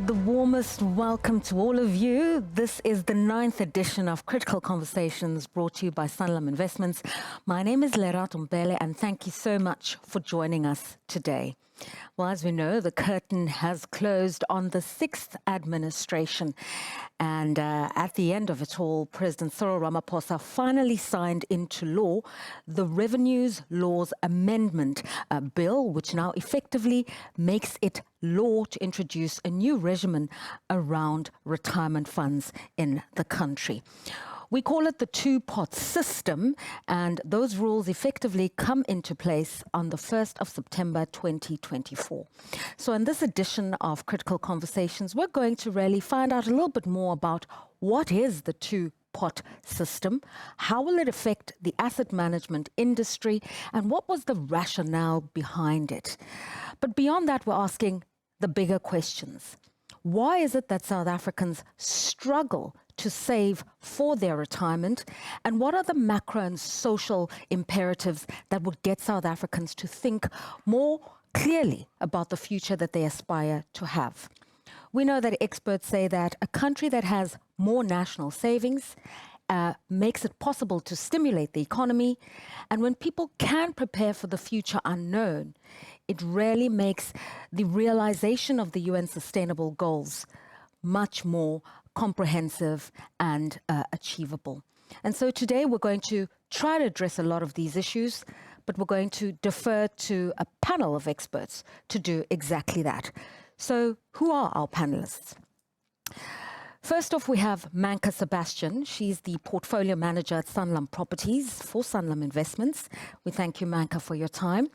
The warmest welcome to all of you. This is the 9th edition of Critical Conversations brought to you by Sanlam Investments. My name is Lerato Mbele and thank you so much for joining us today. Well, as we know, the curtain has closed on the 6th administration. And at the end of it all, President Cyril Ramaphosa finally signed into law the Revenues Laws Amendment Bill, which now effectively makes it law to introduce a new regimen around retirement funds in the country. We call it the two-pot system, and those rules effectively come into place on the 1st of September 2024. So in this edition of Critical Conversations, we're going to really find out a little bit more about what is the two-pot system, how will it affect the asset management industry, and what was the rationale behind it. But beyond that, we're asking the bigger questions. Why is it that South Africans struggle to save for their retirement? And what are the macro and social imperatives that would get South Africans to think more clearly about the future that they aspire to have? We know that experts say that a country that has more national savings makes it possible to stimulate the economy. And when people can prepare for the future unknown, it really makes the realization of the UN Sustainable Goals much more comprehensive and achievable. And so today we're going to try to address a lot of these issues, but we're going to defer to a panel of experts to do exactly that. So who are our panelists? First off, we have Manka Sebastian. She's the portfolio manager at Sanlam Properties for Sanlam Investments. We thank you, Manka, for your time.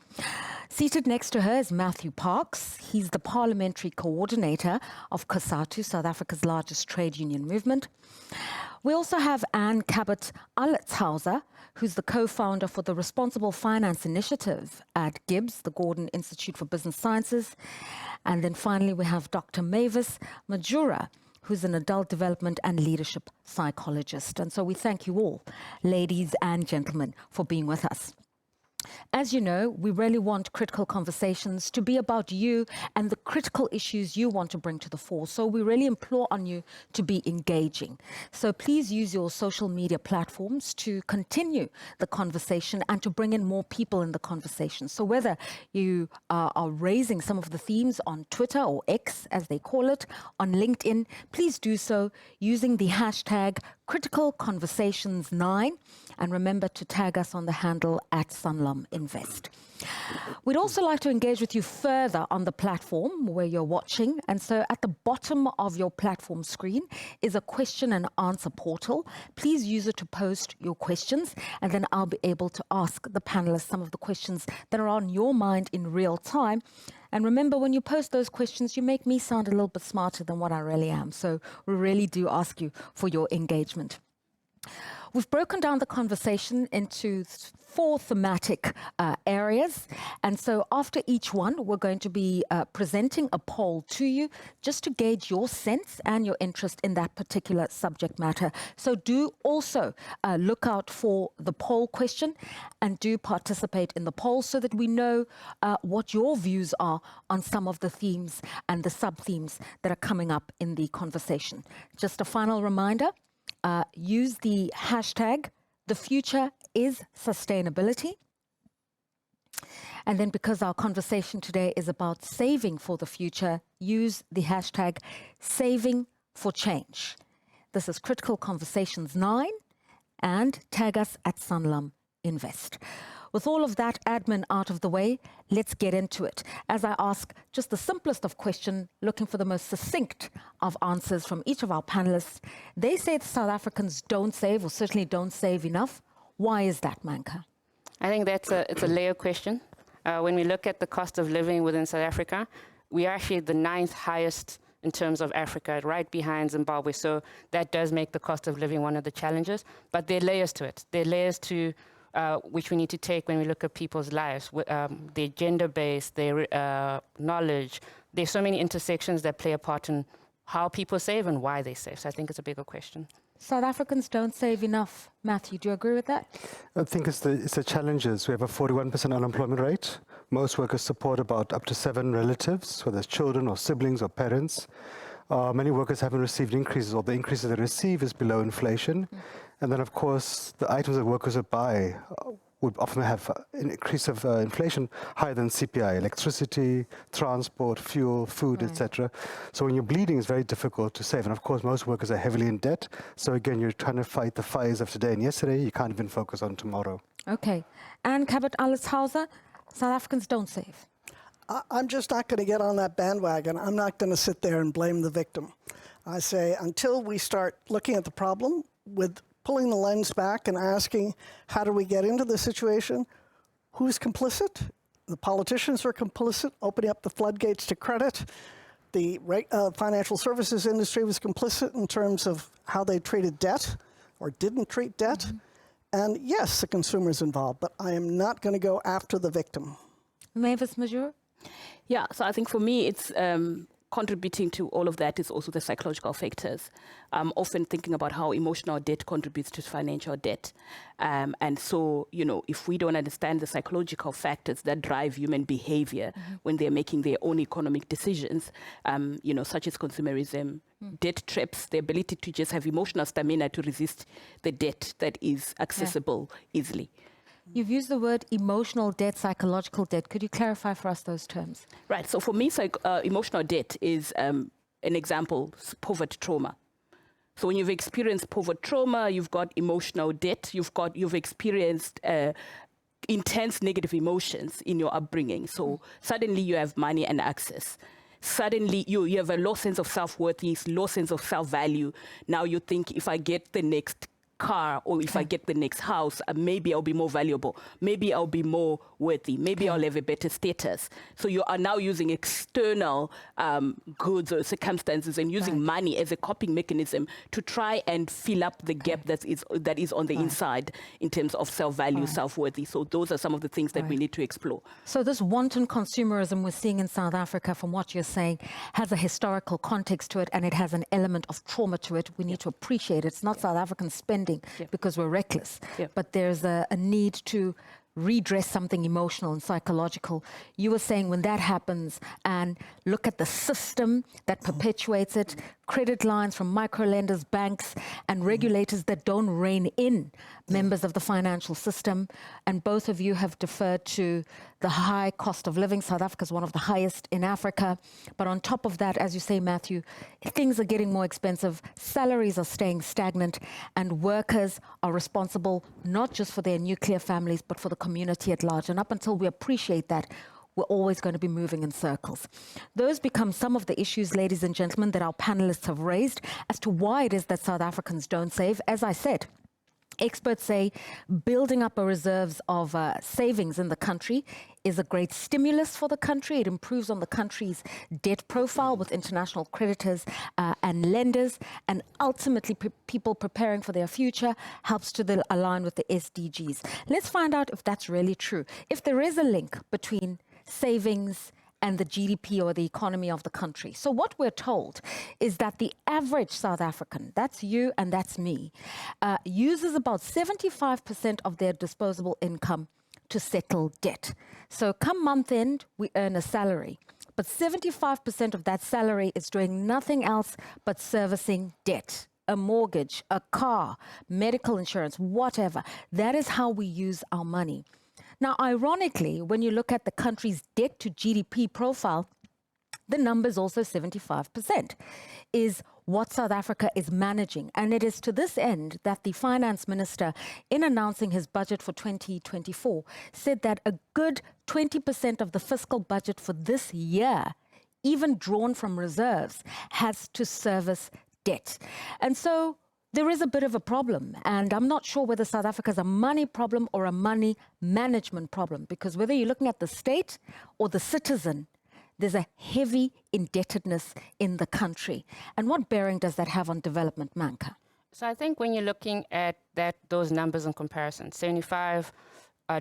Seated next to her is Matthew Parks. He's the parliamentary coordinator of COSATU, South Africa's largest trade union movement. We also have Anne Cabot-Alitzhauser, who's the co-founder for the Responsible Finance Initiative at GIBS, the Gordon Institute for Business Sciences. And then finally, we have Dr. Mavis Majura, who's an adult development and leadership psychologist. And so we thank you all, ladies and gentlemen, for being with us. As you know, we really want Critical Conversations to be about you and the critical issues you want to bring to the fore. So we really implore on you to be engaging. So please use your social media platforms to continue the conversation and to bring in more people in the conversation. So whether you are raising some of the themes on Twitter or X, as they call it, on LinkedIn, please do so using the hashtag Critical Conversations 9, and remember to tag us on the handle at Sanlam Invest. We'd also like to engage with you further on the platform where you're watching, and so at the bottom of your platform screen is a question and answer portal. Please use it to post your questions, and then I'll be able to ask the panelists some of the questions that are on your mind in real time. And remember, when you post those questions, you make me sound a little bit smarter than what I really am. So we really do ask you for your engagement. We've broken down the conversation into 4 thematic areas. And so after each one, we're going to be presenting a poll to you just to gauge your sense and your interest in that particular subject matter. So do also look out for the poll question and do participate in the poll so that we know what your views are on some of the themes and the sub-themes that are coming up in the conversation. Just a final reminder, use the hashtag #TheFutureIsSustainability. And then because our conversation today is about saving for the future, use the hashtag #SavingForChange. This is Critical Conversations 9, and tag us at Sanlam Invest. With all of that admin out of the way, let's get into it. As I ask just the simplest of questions, looking for the most succinct of answers from each of our panelists. They say that South Africans don't save, or certainly don't save enough. Why is that, Manka? I think it's a layer question. When we look at the cost of living within South Africa, we are actually the 9th highest in terms of Africa, right behind Zimbabwe. So that does make the cost of living one of the challenges. But there are layers to it. There are layers to which we need to take when we look at people's lives, their gender base, their knowledge. There's so many intersections that play a part in how people save and why they save. So I think it's a bigger question. South Africans don't save enough. Matthew, do you agree with that? I think it's the challenges. We have a 41% unemployment rate. Most workers support about up to 7 relatives, whether it's children or siblings or parents. Many workers haven't received increases, or the increases they receive is below inflation. And then, of course, the items that workers would buy would often have an increase of inflation higher than CPI, electricity, transport, fuel, food, etc. So when you're bleeding, it's very difficult to save. And of course, most workers are heavily in debt. So again, you're trying to fight the fires of today and yesterday. You can't even focus on tomorrow. Okay. And Cabot Allishauser, South Africans don't save. I'm just not going to get on that bandwagon. I'm not going to sit there and blame the victim. I say until we start looking at the problem with pulling the lens back and asking, how do we get into this situation? Who's complicit? The politicians are complicit, opening up the floodgates to credit. The financial services industry was complicit in terms of how they treated debt or didn't treat debt. And yes, the consumer's involved, but I am not going to go after the victim. Mavis Major? Yeah, so I think for me, it's contributing to all of that is also the psychological factors. I'm often thinking about how emotional debt contributes to financial debt. And so, you know, if we don't understand the psychological factors that drive human behavior when they're making their own economic decisions, you know, such as consumerism, debt traps, the ability to just have emotional stamina to resist the debt that is accessible easily. You've used the word emotional debt, psychological debt. Could you clarify for us those terms? Right. So for me, emotional debt is an example, poverty trauma. So when you've experienced poverty trauma, you've got emotional debt, you've experienced intense negative emotions in your upbringing. So suddenly you have money and access. Suddenly you have a low sense of self-worth, low sense of self-value. Now you think, if I get the next car or if I get the next house, maybe I'll be more valuable, maybe I'll be more worthy, maybe I'll have a better status. So you are now using external goods or circumstances and using money as a coping mechanism to try and fill up the gap that is on the inside in terms of self-value, self-worthy. So those are some of the things that we need to explore. So this wanton consumerism we're seeing in South Africa, from what you're saying, has a historical context to it, and it has an element of trauma to it. We need to appreciate it. It's not South African spending because we're reckless, but there's a need to redress something emotional and psychological. You were saying when that happens, and look at the system that perpetuates it, credit lines from microlenders, banks, and regulators that don't rein in members of the financial system. And both of you have deferred to the high cost of living. South Africa is one of the highest in Africa. But on top of that, as you say, Matthew, things are getting more expensive, salaries are staying stagnant, and workers are responsible not just for their nuclear families, but for the community at large. And up until we appreciate that, we're always going to be moving in circles. Those become some of the issues, ladies and gentlemen, that our panelists have raised as to why it is that South Africans don't save. As I said, experts say building up a reserves of savings in the country is a great stimulus for the country. It improves on the country's debt profile with international creditors and lenders, and ultimately people preparing for their future helps to align with the SDGs. Let's find out if that's really true. If there is a link between savings and the GDP or the economy of the country. So what we're told is that the average South African, that's you and that's me, uses about 75% of their disposable income to settle debt. So come month end, we earn a salary, but 75% of that salary is doing nothing else but servicing debt. A mortgage, a car, medical insurance, whatever. That is how we use our money. Now, ironically, when you look at the country's debt to GDP profile, the number is also 75%, is what South Africa is managing. And it is to this end that the finance minister, in announcing his budget for 2024, said that a good 20% of the fiscal budget for this year, even drawn from reserves, has to service debt. And so there is a bit of a problem, and I'm not sure whether South Africa is a money problem or a money management problem, because whether you're looking at the state or the citizen, there's a heavy indebtedness in the country. And what bearing does that have on development, Manka? So I think when you're looking at those numbers in comparison, 75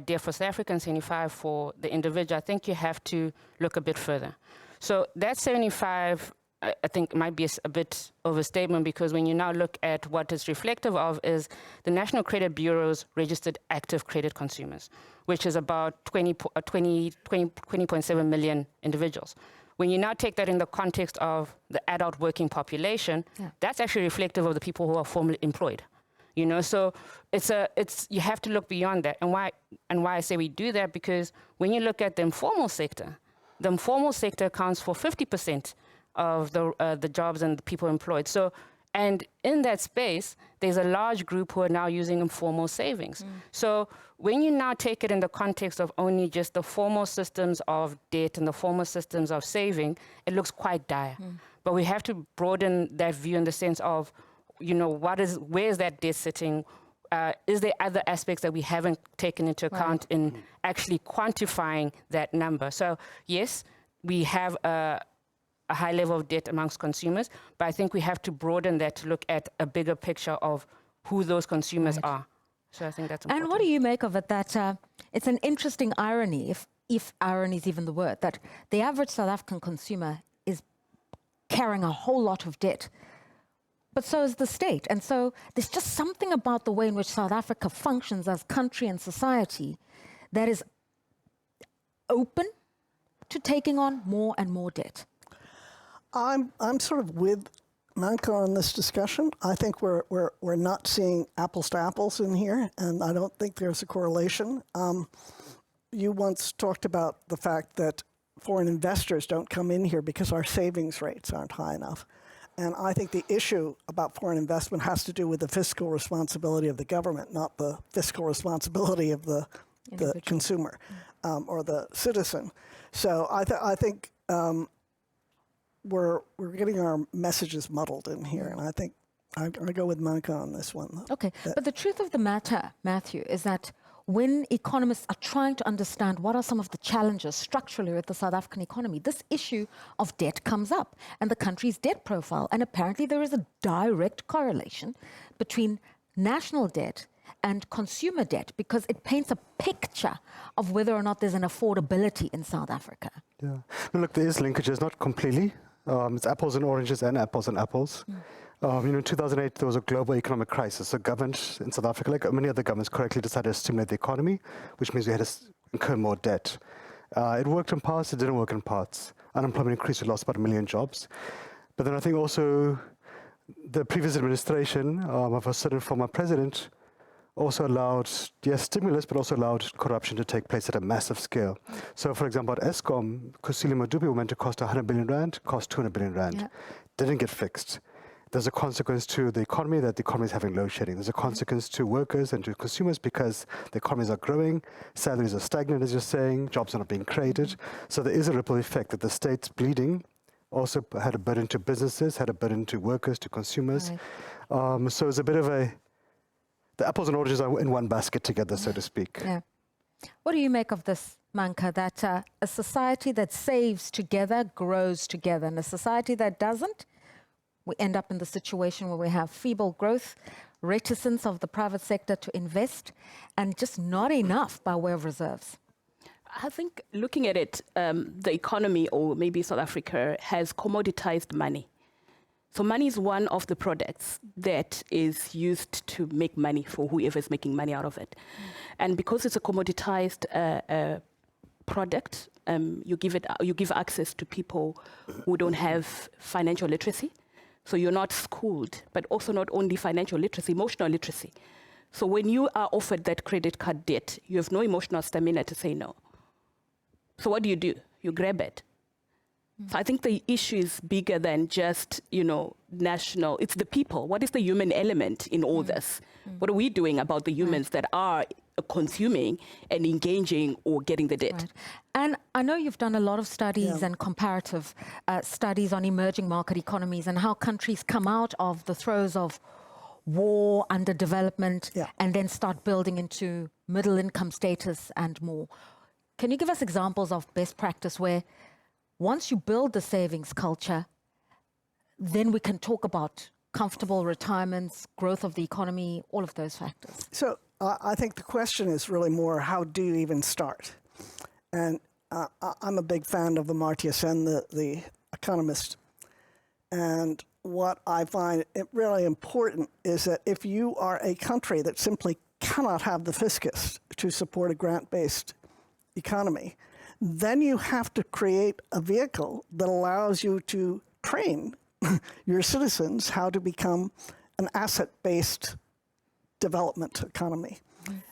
debt for South Africa and 75 for the individual, I think you have to look a bit further. So that 75, I think, might be a bit of a statement, because when you now look at what it's reflective of is the National Credit Bureau's registered active credit consumers, which is about 20.7 million individuals. when you now take that in the context of the adult working population, that's actually reflective of the people who are formally employed. You know, so you have to look beyond that. And why I say we do that, because when you look at the informal sector accounts for 50% of the jobs and the people employed. So, and in that space, there's a large group who are now using informal savings. So when you now take it in the context of only just the formal systems of debt and the formal systems of saving, it looks quite dire. But we have to broaden that view in the sense of, you know, where is that debt sitting? Is there other aspects that we haven't taken into account in actually quantifying that number? So yes, we have a high level of debt amongst consumers, but I think we have to broaden that to look at a bigger picture of who those consumers are. So I think that's important. And what do you make of it that it's an interesting irony, if irony is even the word, that the average South African consumer is carrying a whole lot of debt, but so is the state. And so there's just something about the way in which South Africa functions as country and society that is open to taking on more and more debt. I'm sort of with Manka on this discussion. I think we're not seeing apples to apples in here, and I don't think there's a correlation. You once talked about the fact that foreign investors don't come in here because our savings rates aren't high enough. And I think the issue about foreign investment has to do with the fiscal responsibility of the government, not the fiscal responsibility of the consumer or the citizen. So I think we're getting our messages muddled in here, and I think I go with Manka on this one. Okay, but the truth of the matter, Matthew, is that when economists are trying to understand what are some of the challenges structurally with the South African economy, this issue of debt comes up and the country's debt profile. And apparently there is a direct correlation between national debt and consumer debt, because it paints a picture of whether or not there's an affordability in South Africa. Yeah. No, look, there is linkages, not completely. It's apples and oranges and apples and apples. In 2008, there was a global economic crisis. So government in South Africa, like many other governments, correctly decided to stimulate the economy, which means we had to incur more debt. It worked in parts, it didn't work in parts. Unemployment increased, we lost about 1 million jobs. But then I think also the previous administration of a certain former president also allowed, stimulus, but also allowed corruption to take place at a massive scale. So, for example, at Eskom, Kusile Madubi were meant to cost 100 billion rand, cost 200 billion rand. Didn't get fixed. There's a consequence to the economy that the economy is having load shedding. There's a consequence to workers and to consumers because the economies are growing, salaries are stagnant, as you're saying, jobs are not being created. So there is a ripple effect that the state's bleeding also had a burden to businesses, had a burden to workers, to consumers. So it's a bit of the apples and oranges are in one basket together, so to speak. Yeah. What do you make of this, Manka, that a society that saves together grows together, and a society that doesn't, we end up in the situation where we have feeble growth, reticence of the private sector to invest, and just not enough by way of reserves? I think looking at it, the economy, or maybe South Africa, has commoditized money. So money is one of the products that is used to make money for whoever is making money out of it. And because it's a commoditized product, you give access to people who don't have financial literacy. So you're not schooled, but also not only financial literacy, emotional literacy. So when you are offered that credit card debt, you have no emotional stamina to say no. So what do? You grab it. So I think the issue is bigger than just, national. It's the people. What is the human element in all this? What are we doing about the humans that are consuming and engaging or getting the debt? Right. And I know you've done a lot of studies and comparative studies on emerging market economies and how countries come out of the throes of war, underdevelopment, and then start building into middle income status and more. Can you give us examples of best practice where once you build the savings culture, then we can talk about comfortable retirements, growth of the economy, all of those factors? So I think the question is really more, how do you even start? And I'm a big fan of Amartya Sen, the economist. And what I find it really important is that if you are a country that simply cannot have the fiscus to support a grant-based economy, then you have to create a vehicle that allows you to train your citizens how to become an asset-based development economy.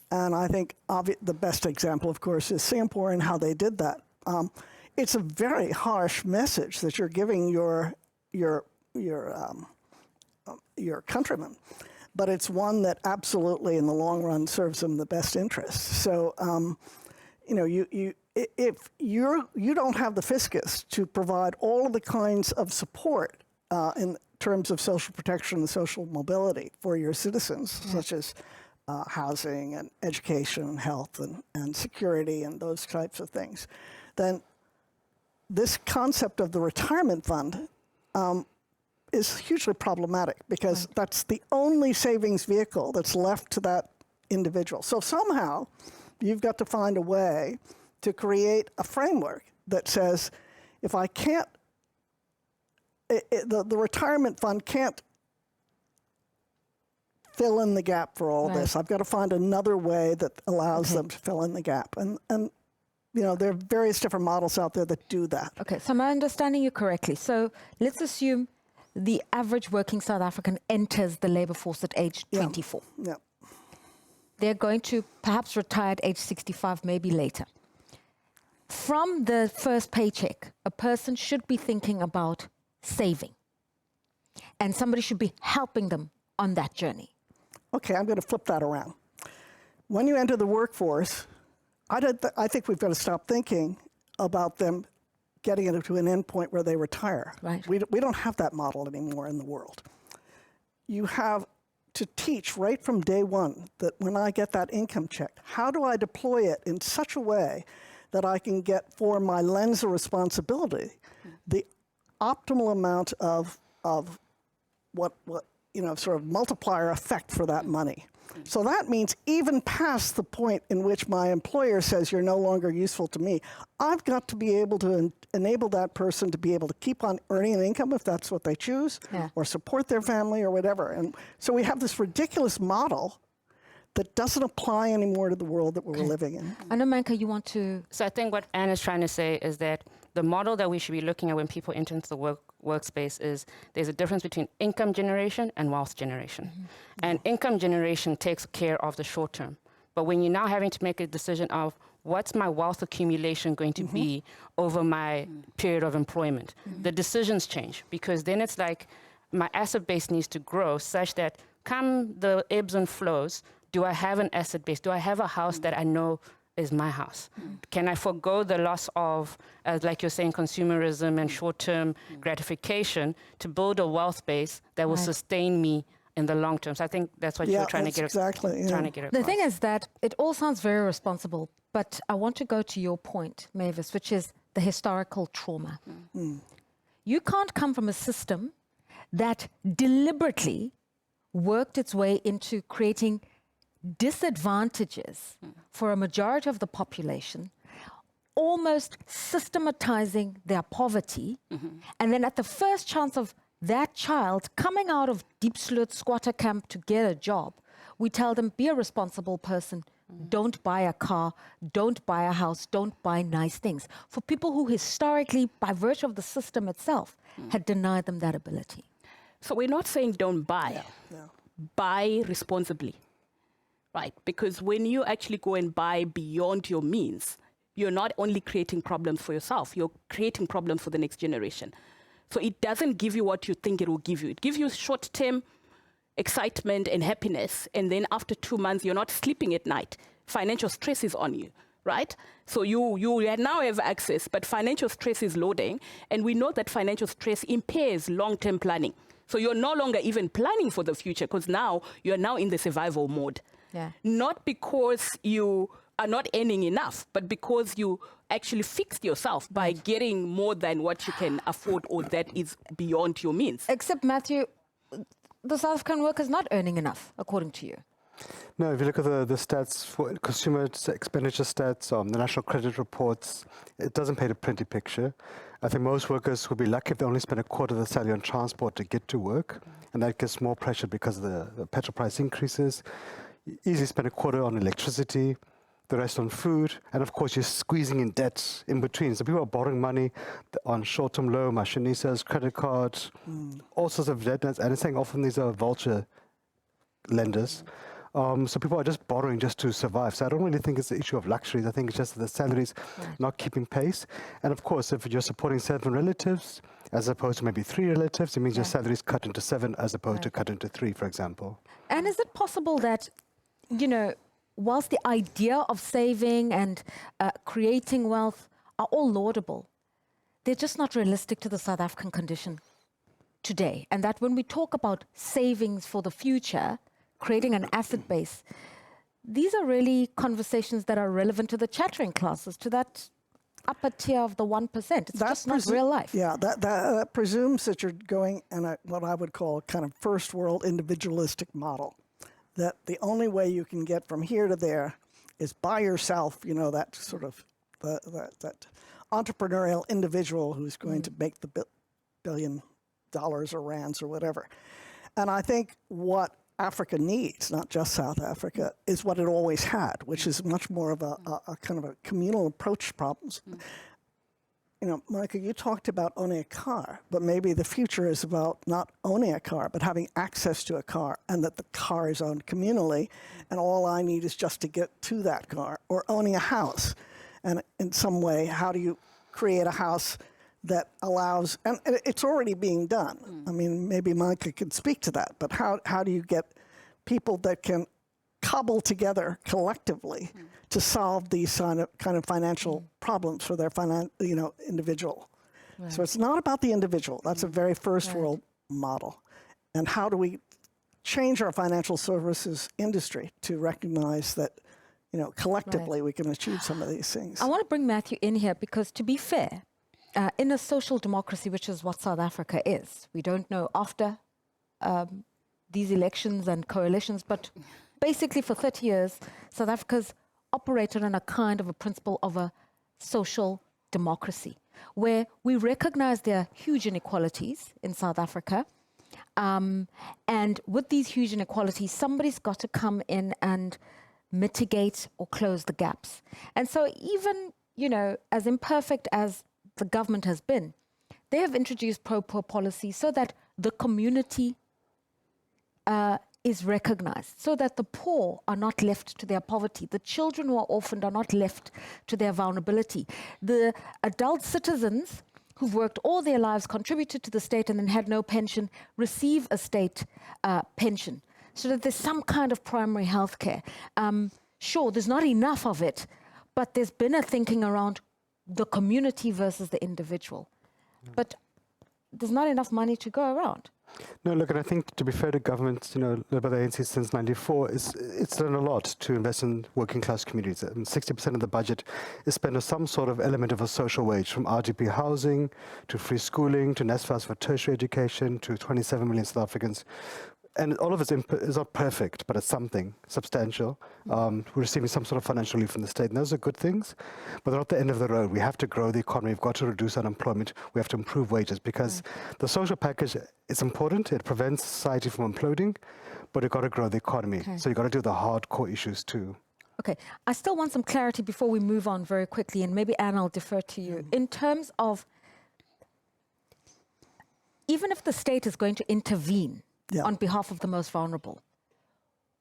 And I think the best example, of course, is Singapore and how they did that. It's a very harsh message that you're giving your countrymen, but it's one that absolutely, in the long run, serves them the best interest. So, if you don't have the fiscus to provide all of the kinds of support in terms of social protection and social mobility for your citizens, such as housing and education and health and security and those types of things, then this concept of the retirement fund is hugely problematic, because that's the only savings vehicle that's left to that individual. So somehow you've got to find a way to create a framework that says, if I can't, the retirement fund can't fill in the gap for all this. I've got to find another way that allows them to fill in the gap. And there are various different models out there that do that. Okay, so am I understanding you correctly? So let's assume the average working South African enters the labor force at age 24. Yeah. They're going to perhaps retire at age 65, maybe later. From the first paycheck, a person should be thinking about saving, and somebody should be helping them on that journey. Okay, I'm going to flip that around. When you enter the workforce, I think we've got to stop thinking about them getting into an end point where they retire. Right. We don't have that model anymore in the world. You have to teach right from day one that when I get that income check, how do I deploy it in such a way that I can get, for my lens of responsibility, the optimal amount of what sort of multiplier effect for that money. So that means even past the point in which my employer says you're no longer useful to me, I've got to be able to enable that person to be able to keep on earning an income if that's what they choose, or support their family or whatever. And so we have this ridiculous model that doesn't apply anymore to the world that we're living in. I know, Manka, you want to... So I think what Anne is trying to say is that the model that we should be looking at when people enter into the workspace is there's a difference between income generation and wealth generation. And income generation takes care of the short term. But when you're now having to make a decision of what's my wealth accumulation going to be over my period of employment, the decisions change, because then it's like my asset base needs to grow such that come the ebbs and flows, do I have an asset base? Do I have a house that I know is my house? Can I forego the loss of, like you're saying, consumerism and short-term gratification to build a wealth base that will sustain me in the long term? So I think that's what you're trying to get across. The thing is that it all sounds very responsible, but I want to go to your point, Mavis, which is the historical trauma. You can't come from a system that deliberately worked its way into creating disadvantages for a majority of the population, almost systematizing their poverty, and then at the first chance of that child coming out of deep sleuth squatter camp to get a job, we tell them, be a responsible person, don't buy a car, don't buy a house, don't buy nice things. For people who historically, by virtue of the system itself, had denied them that ability. So we're not saying don't buy. Buy responsibly. Right, because when you actually go and buy beyond your means, you're not only creating problems for yourself, you're creating problems for the next generation. So it doesn't give you what you think it will give you. It gives you short-term excitement and happiness, and then after 2 months, you're not sleeping at night. Financial stress is on you, right? So you now have access, but financial stress is loading, and we know that financial stress impairs long-term planning. So you're no longer even planning for the future, because now you're now in the survival mode. Not because you are not earning enough, but because you actually fixed yourself by getting more than what you can afford or that is beyond your means. Except, Matthew, the South African worker is not earning enough, according to you. No, if you look at the stats for consumer expenditure stats, the national credit reports, it doesn't paint a pretty picture. I think most workers would be lucky if they only spend a quarter of their salary on transport to get to work, and that gets more pressure because of the petrol price increases. Easily spend a quarter on electricity. the rest on food, and of course you're squeezing in debts in between. So people are borrowing money on short-term loan, machinistas, credit cards, all sorts of debt, and it's saying often these are vulture lenders. So people are just borrowing just to survive. So I don't really think it's the issue of luxuries. I think it's just that the salaries not keeping pace. And of course, if you're supporting 7 relatives as opposed to maybe 3 relatives, it means your salary is cut into 7 as opposed to cut into 3, for example. And is it possible that, whilst the idea of saving and creating wealth are all laudable, they're just not realistic to the South African condition today? And that when we talk about savings for the future, creating an asset base, these are really conversations that are relevant to the chattering classes, to that upper tier of the 1%. It's just not real life. Yeah, that presumes that you're going in what I would call a kind of first world individualistic model. That the only way you can get from here to there is by yourself, that sort of that entrepreneurial individual who's going to make the $1 billion or rands or whatever. And I think what Africa needs, not just South Africa, is what it always had, which is much more of a kind of a communal approach to problems. Monica, you talked about owning a car, but maybe the future is about not owning a car, but having access to a car, and that the car is owned communally, and all I need is just to get to that car, or owning a house. And in some way, how do you create a house that allows, and it's already being done. I mean, maybe Monica could speak to that, but how do you get people that can cobble together collectively to solve these kind of financial problems for their individual? Right. So it's not about the individual. That's a very first world model. And how do we change our financial services industry to recognize that, collectively we can achieve some of these things? I want to bring Matthew in here because, to be fair, in a social democracy, which is what South Africa is, we don't know after these elections and coalitions, but basically for 30 years, South Africa's operated on a kind of a principle of a social democracy, where we recognize there are huge inequalities in South Africa. And with these huge inequalities, somebody's got to come in and mitigate or close the gaps. And so even, as imperfect as the government has been, they have introduced pro-poor policy so that the community is recognized, so that the poor are not left to their poverty. The children who are orphaned are not left to their vulnerability. The adult citizens who've worked all their lives, contributed to the state and then had no pension, receive a state pension, so that there's some kind of primary health care. Sure, there's not enough of it, but there's been a thinking around the community versus the individual. But there's not enough money to go around. No, look, and I think to be fair to governments, led by the ANC since '94, it's done a lot to invest in working class communities. 60% of the budget is spent on some sort of element of a social wage, from RGP housing to free schooling to NSFAS for tertiary education to 27 million South Africans. And all of it is not perfect, but it's something substantial. We're receiving some sort of financial relief from the state, and those are good things, but they're not the end of the road. We have to grow the economy. We've got to reduce unemployment. We have to improve wages, because the social package is important. It prevents society from imploding, but you've got to grow the economy. Okay. So you've got to do the hardcore issues too. Okay, I still want some clarity before we move on very quickly, and maybe Anne, I'll defer to you. In terms of, even if the state is going to intervene on behalf of the most vulnerable,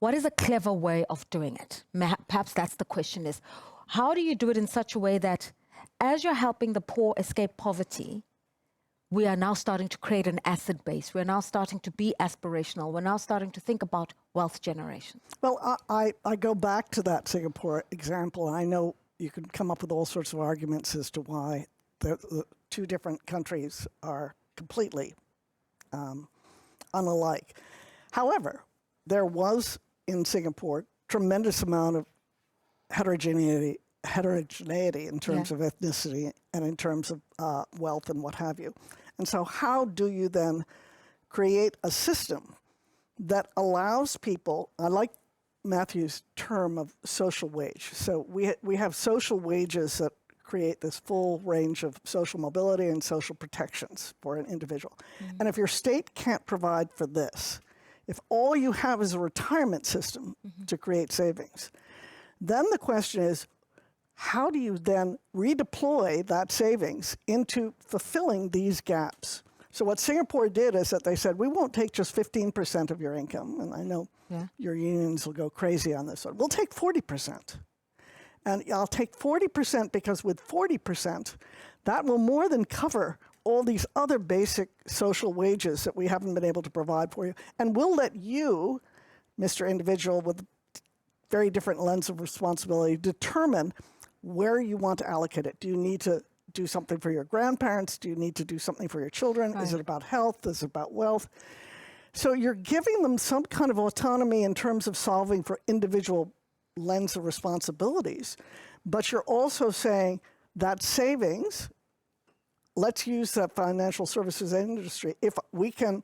what is a clever way of doing it? Perhaps that's the question, is how do you do it in such a way that as you're helping the poor escape poverty, we are now starting to create an asset base. We're now starting to be aspirational. We're now starting to think about wealth generation. Well, I go back to that Singapore example. I know you can come up with all sorts of arguments as to why the two different countries are completely unalike. However, there was in Singapore tremendous amount of heterogeneity in terms of ethnicity and in terms of wealth and what have you. And so how do you then create a system that allows people, I like Matthew's term of social wage. So we have social wages that create this full range of social mobility and social protections for an individual. And if your state can't provide for this, if all you have is a retirement system to create savings, Then the question is, how do you then redeploy that savings into fulfilling these gaps? So what Singapore did is that they said, we won't take just 15% of your income, and I know your unions will go crazy on this one. We'll take 40%. And I'll take 40% because with 40%, that will more than cover all these other basic social wages that we haven't been able to provide for you. And we'll let you, Mr. Individual, with very different lens of responsibility, determine where you want to allocate it. Do you need to do something for your grandparents? Do you need to do something for your children? Right. Is it about health? Is it about wealth? So you're giving them some kind of autonomy in terms of solving for individual lens of responsibilities, but you're also saying that savings, let's use the financial services industry. If we can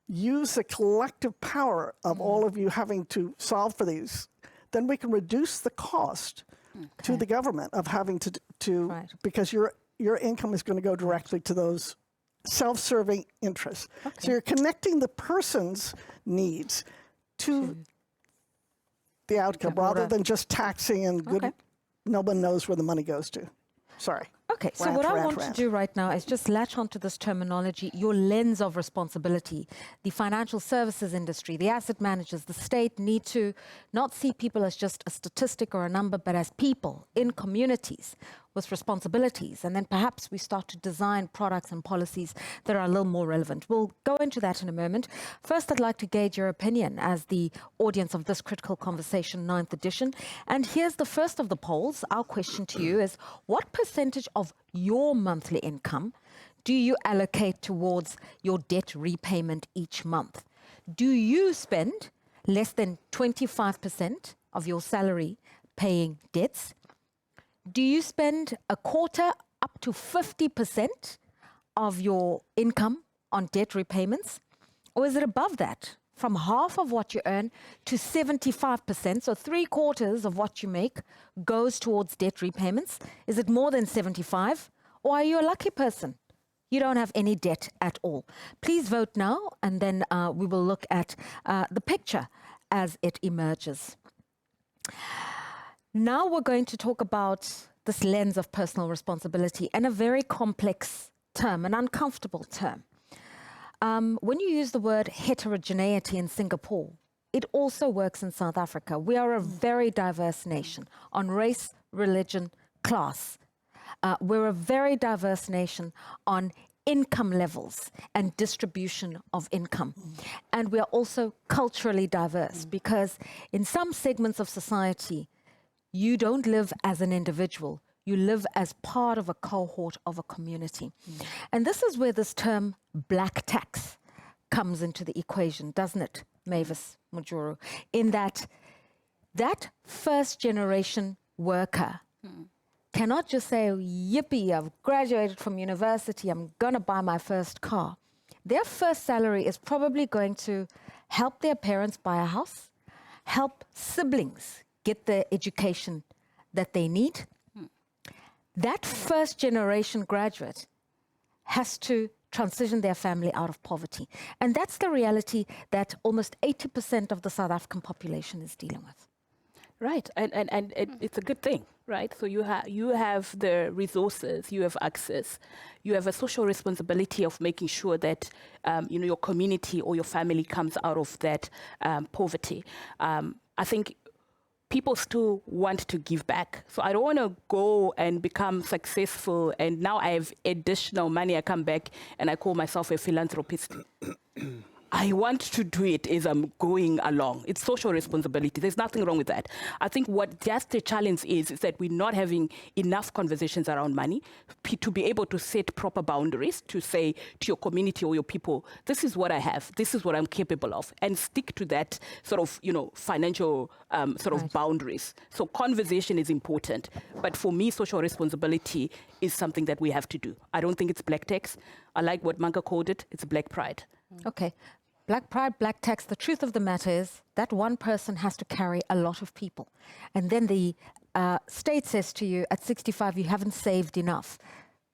use the collective power of all of you having to solve for these, then we can reduce the cost to the government of having to because your income is going to go directly to those self-serving interests. So you're connecting the person's needs to the outcome rather than just taxing and good. No one knows where the money goes to. Sorry. Okay, so what I want to do right now is just latch onto this terminology, your lens of responsibility. The financial services industry, the asset managers, the state need to not see people as just a statistic or a number, but as people in communities with responsibilities. And then perhaps we start to design products and policies that are a little more relevant. We'll go into that in a moment. First, I'd like to gauge your opinion as the audience of this Critical Conversation 9th edition. And here's the first of the polls. Our question to you is, what percentage of your monthly income do you allocate towards your debt repayment each month? Do you spend less than 25% of your salary paying debts? Do you spend a quarter up to 50% of your income on debt repayments? Or is it above that, from half of what you earn to 75%, so 3/4 of what you make goes towards debt repayments? Is it more than 75? Or are you a lucky person? You don't have any debt at all. Please vote now, and then we will look at the picture as it emerges. Now we're going to talk about this lens of personal responsibility and a very complex term, an uncomfortable term. When you use the word heterogeneity in Singapore, it also works in South Africa. We are a very diverse nation on race, religion, class. We're a very diverse nation on income levels and distribution of income. And we are also culturally diverse because in some segments of society, you don't live as an individual. You live as part of a cohort of a community. And this is where this term black tax comes into the equation, doesn't it, Mavis Mujuru? In that first generation worker cannot just say, yippee, I've graduated from university, I'm gonna buy my first car. Their first salary is probably going to help their parents buy a house, help siblings get the education that they need. That first generation graduate has to transition their family out of poverty. And that's the reality that almost 80% of the South African population is dealing with. Right, and it's a good thing, right? So you have the resources, you have access, you have a social responsibility of making sure that your community or your family comes out of that poverty. I think people still want to give back. So I don't want to go and become successful and now I have additional money, I come back and I call myself a philanthropist. I want to do it as I'm going along. It's social responsibility. There's nothing wrong with that. I think what just the challenge is that we're not having enough conversations around money to be able to set proper boundaries to say to your community or your people, this is what I have, this is what I'm capable of, and stick to that sort of, financial of boundaries. So conversation is important. But for me, social responsibility is something that we have to do. I don't think it's black tax. I like what Manga called it. It's black pride. Okay. Black pride, black tax. The truth of the matter is that one person has to carry a lot of people. And then the state says to you, at 65, you haven't saved enough.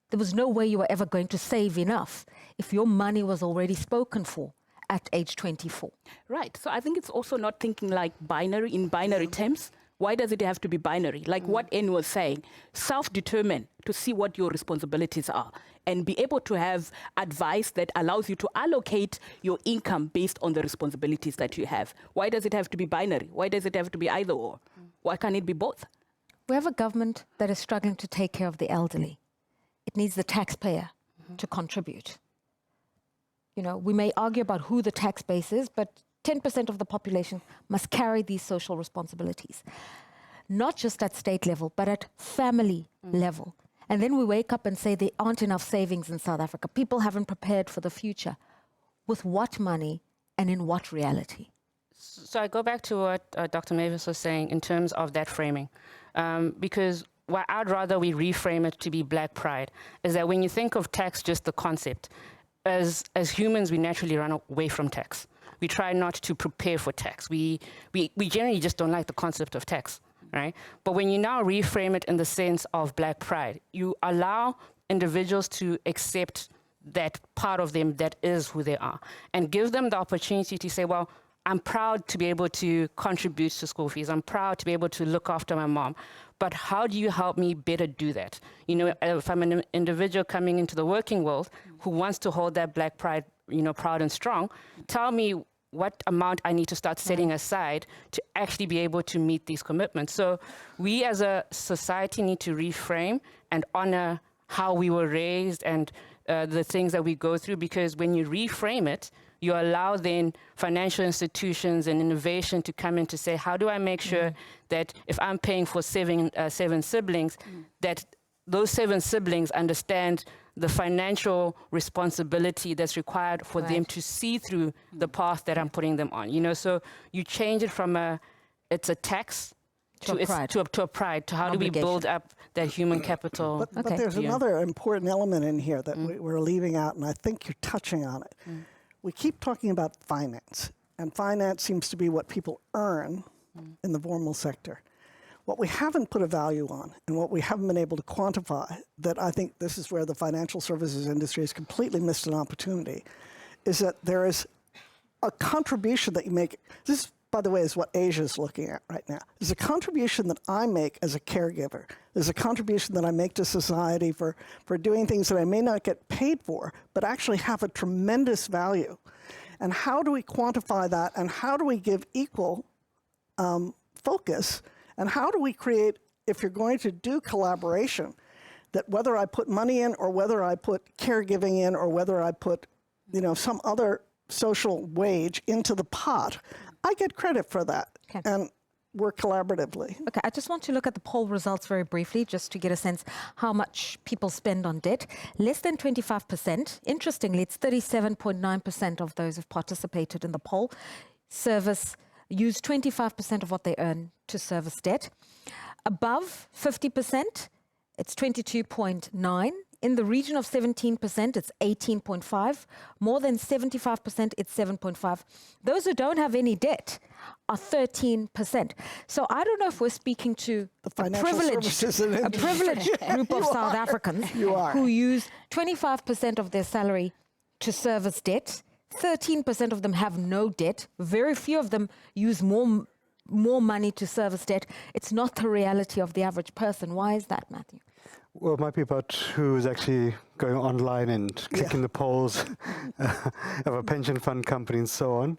There was no way you were ever going to save enough if your money was already spoken for at age 24. Right. So I think it's also not thinking like binary terms. Why does it have to be binary? Like what N was saying, self-determine to see what your responsibilities are and be able to have advice that allows you to allocate your income based on the responsibilities that you have. Why does it have to be binary? Why does it have to be either or? Why can't it be both? We have a government that is struggling to take care of the elderly. It needs the taxpayer to contribute. You know, we may argue about who the tax base is, but 10% of the population must carry these social responsibilities, not just at state level, but at family level. And then we wake up and say there aren't enough savings in South Africa. People haven't prepared for the future. With what money and in what reality? So I go back to what Dr. Mavis was saying in terms of that framing, because what I'd rather we reframe it to be black pride is that when you think of tax, just the concept, as humans, we naturally run away from tax. We try not to prepare for tax. We generally just don't like the concept of tax, right? But when you now reframe it in the sense of black pride, you allow individuals to accept that part of them that is who they are and give them the opportunity to say, well, I'm proud to be able to contribute to school fees. I'm proud to be able to look after my mom. But how do you help me better do that? You know, if I'm an individual coming into the working world who wants to hold that black pride, you know, proud and strong, tell me what amount I need to start setting aside to actually be able to meet these commitments. So we as a society need to reframe and honor how we were raised and the things that we go through, because when you reframe it, you allow then financial institutions and innovation to come in to say, how do I make sure that if I'm paying for seven siblings, that those 7 siblings understand the financial responsibility that's required for them to see through the path that I'm putting them on. You know, so you change it from it's a tax to a pride, to how do we build up that human capital. But there's another important element in here that we're leaving out, and I think you're touching on it. We keep talking about finance, and finance seems to be what people earn in the formal sector. What we haven't put a value on, and what we haven't been able to quantify, that I think this is where the financial services industry has completely missed an opportunity, is that there is a contribution that you make. This, by the way, is what Asia is looking at right now. There's a contribution that I make as a caregiver. There's a contribution that I make to society for doing things that I may not get paid for, but actually have a tremendous value. And how do we quantify that? And how do we give equal focus? And how do we create, if you're going to do collaboration, that whether I put money in or whether I put caregiving in or whether I put, you know, some other social wage into the pot, I get credit for that. Okay. And work collaboratively. Okay, I just want to look at the poll results very briefly, just to get a sense how much people spend on debt. Less than 25%. Interestingly, it's 37.9% of those who've participated in the poll use 25% of what they earn to service debt. Above 50%, it's 22.9%. In the region of 17%, it's 18.5%. More than 75%, it's 7.5%. Those who don't have any debt are 13%. So I don't know if we're speaking to a privileged group of South Africans who use 25% of their salary to service debt. 13% of them have no debt. Very few of them use more money to service debt. It's not the reality of the average person. Why is that, Matthew? Well, it might be about who's actually going online and clicking the polls of a pension fund company and so on.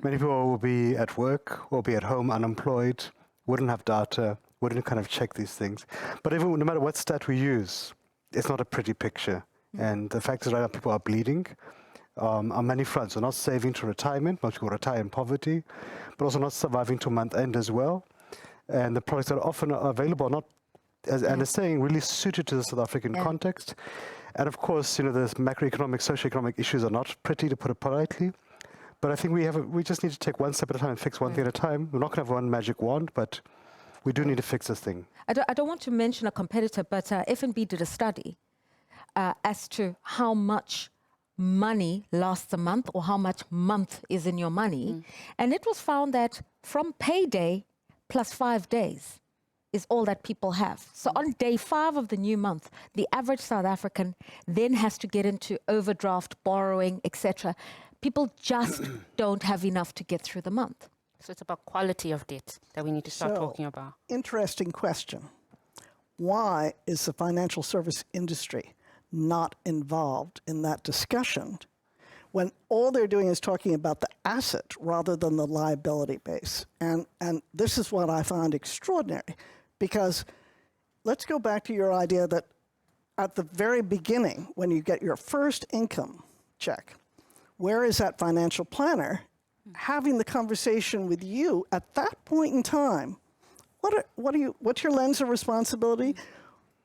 Many people will be at work, will be at home unemployed, wouldn't have data, wouldn't kind of check these things. But even no matter what stat we use, it's not a pretty picture. And the fact is right now people are bleeding on many fronts. We're not saving to retirement. Most people retire in poverty, but also not surviving to month end as well. And the products that are often available are not, as Anna's saying, really suited to the South African context. And of course, you know, the macroeconomic, socioeconomic issues are not pretty, to put it politely. But I think we just need to take one step at a time and fix one thing at a time. We're not going to have one magic wand, but we do need to fix this thing. I don't want to mention a competitor, but F&B did a study as to how much money lasts a month or how much month is in your money. And it was found that from payday plus 5 days is all that people have. So on day 5 of the new month, the average South African then has to get into overdraft, borrowing, etc. People just don't have enough to get through the month. So it's about quality of debt that we need to start So, talking about. Interesting question. Why is the financial service industry not involved in that discussion when all they're doing is talking about the asset rather than the liability base? And this is what I find extraordinary, because let's go back to your idea that at the very beginning, when you get your first income check, where is that financial planner having the conversation with you at that point in time? What's your lens of responsibility?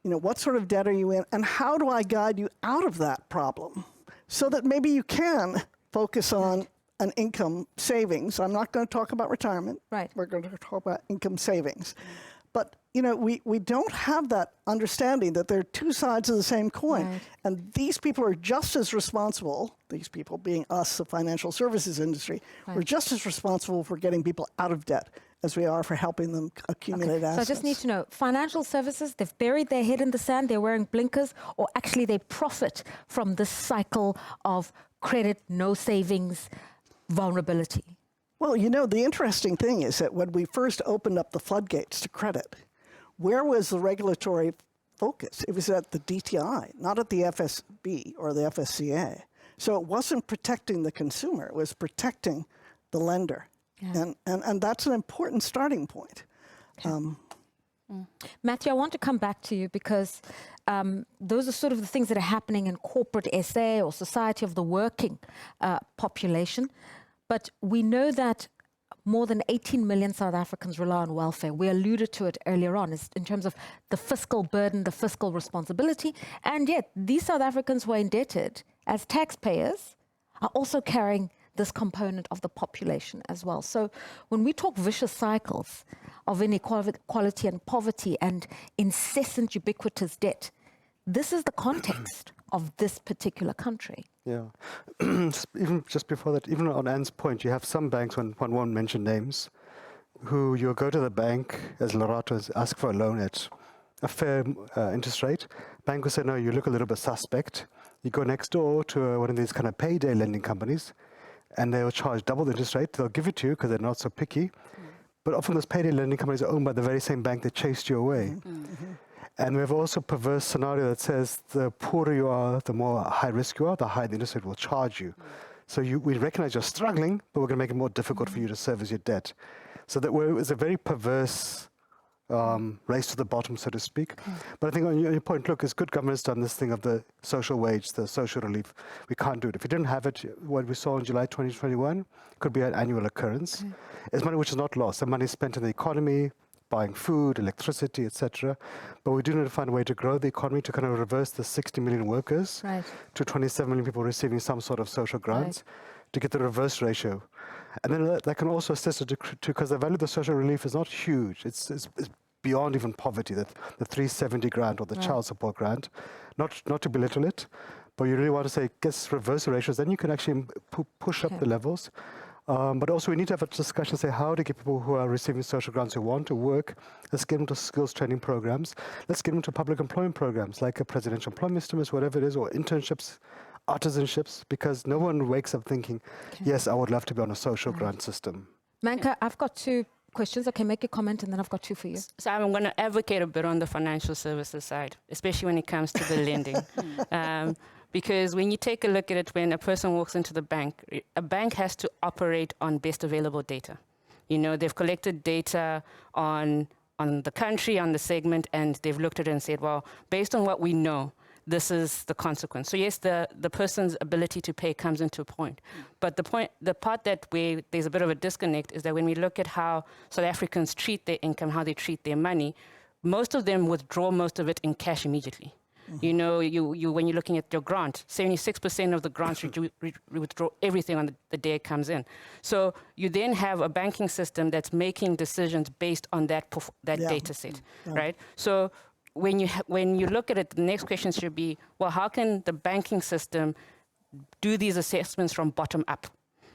You know, what sort of debt are you in? And how do I guide you out of that problem so that maybe you can focus on an income savings? I'm not going to talk about retirement. Right. We're going to talk about income savings. But, you know, we don't have that understanding that there are two sides of the same coin. Right. And these people are just as responsible, these people being us, the financial services industry, we're just as responsible for getting people out of debt as we are for helping them accumulate assets. So I just need to know, financial services, they've buried their head in the sand, they're wearing blinkers, or actually they profit from this cycle of credit, no savings, vulnerability? Well, you know, the interesting thing is that when we first opened up the floodgates to credit, where was the regulatory focus? It was at the DTI, not at the FSB or the FSCA. So it wasn't protecting the consumer, it was protecting the lender. Yeah. And that's an important starting point. Okay. Matthew, I want to come back to you because those are sort of the things that are happening in corporate SA or society of the working population. But we know that more than 18 million South Africans rely on welfare. We alluded to it earlier on in terms of the fiscal burden, the fiscal responsibility. And yet these South Africans who are indebted as taxpayers are also carrying this component of the population as well. So when we talk vicious cycles of inequality and poverty and incessant ubiquitous debt, this is the context of this particular country. Yeah. Even just before that, even on Anne's point, you have some banks, when one won't mention names, who you'll go to the bank, as Lerato, ask for a loan at a fair interest rate. Bank will say, no, you look a little bit suspect. You go next door to one of these kind of payday lending companies, and they'll charge double the interest rate. They'll give it to you because they're not so picky. But often those payday lending companies are owned by the very same bank that chased you away. And we have also a perverse scenario that says the poorer you are, the more high risk you are, the higher the interest rate will charge you. So we recognize you're struggling, but we're going to make it more difficult for you to service your debt. So that it's a very perverse race to the bottom, so to speak. But I think on your point, look, it's good government's done this thing of the social wage, the social relief. We can't do it. If we didn't have it, what we saw in July 2021 could be an annual occurrence. It's money which is not lost. The money is spent in the economy, buying food, electricity, etc. But we do need to find a way to grow the economy to kind of reverse the 60 million workers to 27 million people receiving some sort of social grants to get the reverse ratio. And then that can also assist it because the value of the social relief is not huge. It's beyond even poverty, that the 370 grant or the child support grant, not to belittle it, but you really want to say, guess reverse the ratios, then you can actually push up the levels. But also we need to have a discussion, say how to get people who are receiving social grants who want to work, let's get them to skills training programs, let's get them to public employment programs like a presidential employment stimulus, whatever it is, or internships, artisanships, because no one wakes up thinking, yes, I would love to be on a social grant system. Manka, I've got two questions. Okay, make a comment and then I've got two for you. So I'm going to advocate a bit on the financial services side, especially when it comes to the lending. Because when you take a look at it, when a person walks into the bank, a bank has to operate on best available data. You know, they've collected data on the country, on the segment, and they've looked at it and said, well, based on what we know, this is the consequence. So yes, the person's ability to pay comes into a point. But the part that there's a bit of a disconnect is that when we look at how South Africans treat their income, how they treat their money, most of them withdraw most of it in cash immediately. You know, when you're looking at your grant, 76% of the grants withdraw everything on the day it comes in. So you then have a banking system that's making decisions based on that data set, right? So when you look at it, the next question should be, well, how can the banking system do these assessments from bottom up?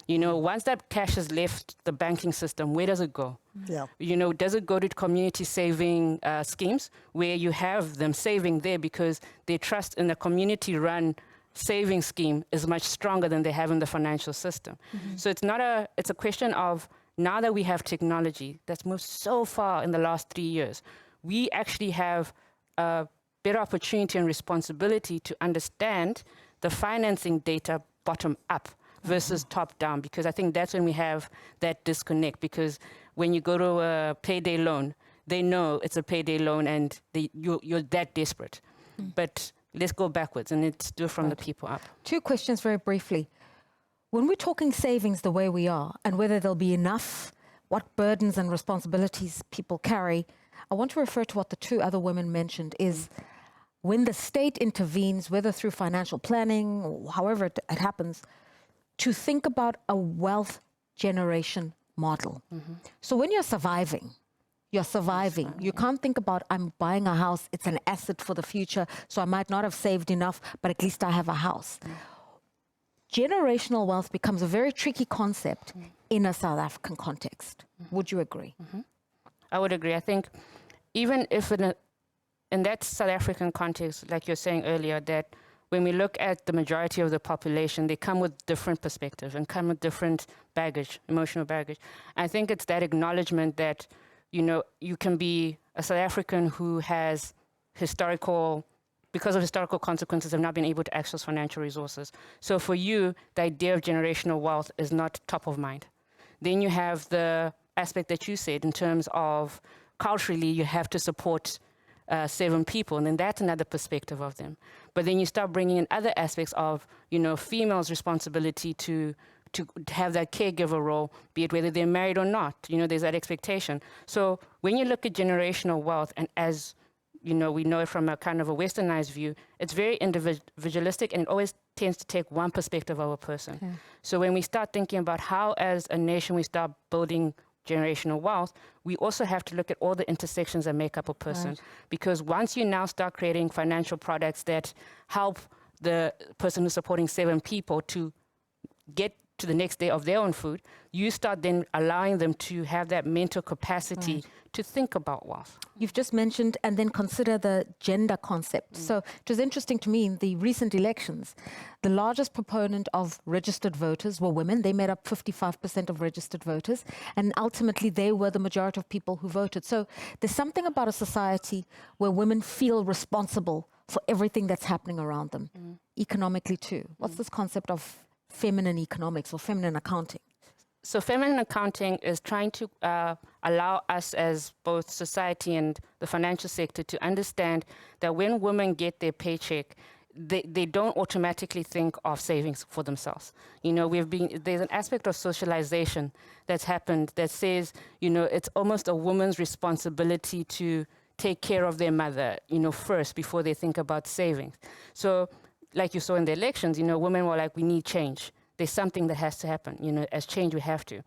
You know, once that cash has left the banking system, where does it go? You know, does it go to community saving schemes where you have them saving there because their trust in the community-run saving scheme is much stronger than they have in the financial system? So it's a question of now that we have technology that's moved so far in the last 3 years, we actually have a better opportunity and responsibility to understand the financing data bottom up versus top down, because I think that's when we have that disconnect. Because when you go to a payday loan, they know it's a payday loan and you're that desperate. But let's go backwards and let's do it from the people up. 2 questions very briefly. When we're talking savings the way we are and whether there'll be enough, what burdens and responsibilities people carry, I want to refer to what the 2 other women mentioned is when the state intervenes, whether through financial planning or however it happens, to think about a wealth generation model. So when you're surviving. You can't think about, I'm buying a house, it's an asset for the future, so I might not have saved enough, but at least I have a house. Generational wealth becomes a very tricky concept in a South African context. Would you agree? I would agree. I think even if in that South African context, like you're saying earlier, that when we look at the majority of the population, they come with different perspectives and come with different baggage, emotional baggage. I think it's that acknowledgement that, you can be a South African who has because of historical consequences, have not been able to access financial resources. So for you, the idea of generational wealth is not top of mind. Then you have the aspect that you said in terms of culturally, you have to support 7 people, and then that's another perspective of them. But then you start bringing in other aspects of, females' responsibility to have that caregiver role, be it whether they're married or not. There's that expectation. So when you look at generational wealth, and as we know it from a kind of a westernized view, it's very individualistic, and it always tends to take one perspective of a person. Okay. So when we start thinking about how, as a nation, we start building generational wealth, we also have to look at all the intersections that make up a person. Right. Because once you now start creating financial products that help the person who's supporting 7 people to get to the next day of their own food, you start then allowing them to have that mental capacity to think about wealth. You've just mentioned, and then consider the gender concept. So it was interesting to me in the recent elections, the largest proponent of registered voters were women. They made up 55% of registered voters, and ultimately they were the majority of people who voted. So there's something about a society where women feel responsible for everything that's happening around them, economically too. What's this concept of feminine economics or feminine accounting? So feminine accounting is trying to allow us as both society and the financial sector to understand that when women get their paycheck, they don't automatically think of savings for themselves. There's an aspect of socialization that's happened that says, it's almost a woman's responsibility to take care of their mother, first before they think about savings. So like you saw in the elections, women were like, we need change. There's something that has to happen. As change, we have to.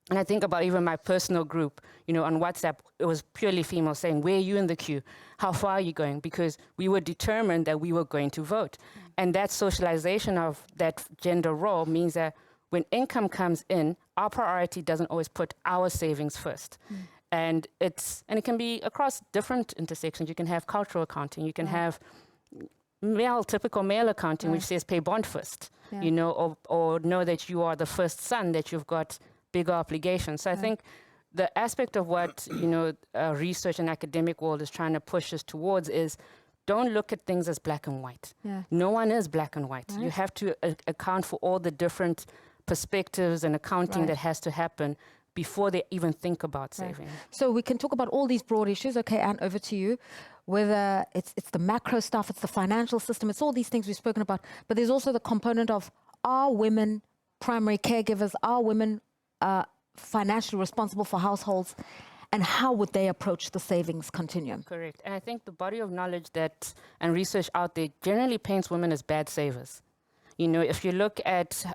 And I think about even my personal group, on WhatsApp, it was purely female saying, where are you in the queue? How far are you going? Because we were determined that we were going to vote. And that socialization of that gender role means that when income comes in, our priority doesn't always put our savings first. And it can be across different intersections. You can have cultural accounting. You can have typical male accounting, which says pay bond first, or know that you are the first son, that you've got bigger obligations. So I think the aspect of what, research and academic world is trying to push us towards is don't look at things as black and white. No one is black and white. You have to account for all the different perspectives and accounting that has to happen before they even think about saving. So we can talk about all these broad issues. Okay, Anne, over to you. Whether it's the macro stuff, it's the financial system, it's all these things we've spoken about. But there's also the component of, are women primary caregivers? Are women financially responsible for households? And how would they approach the savings continuum? Correct. And I think the body of knowledge and research out there generally paints women as bad savers. If you look at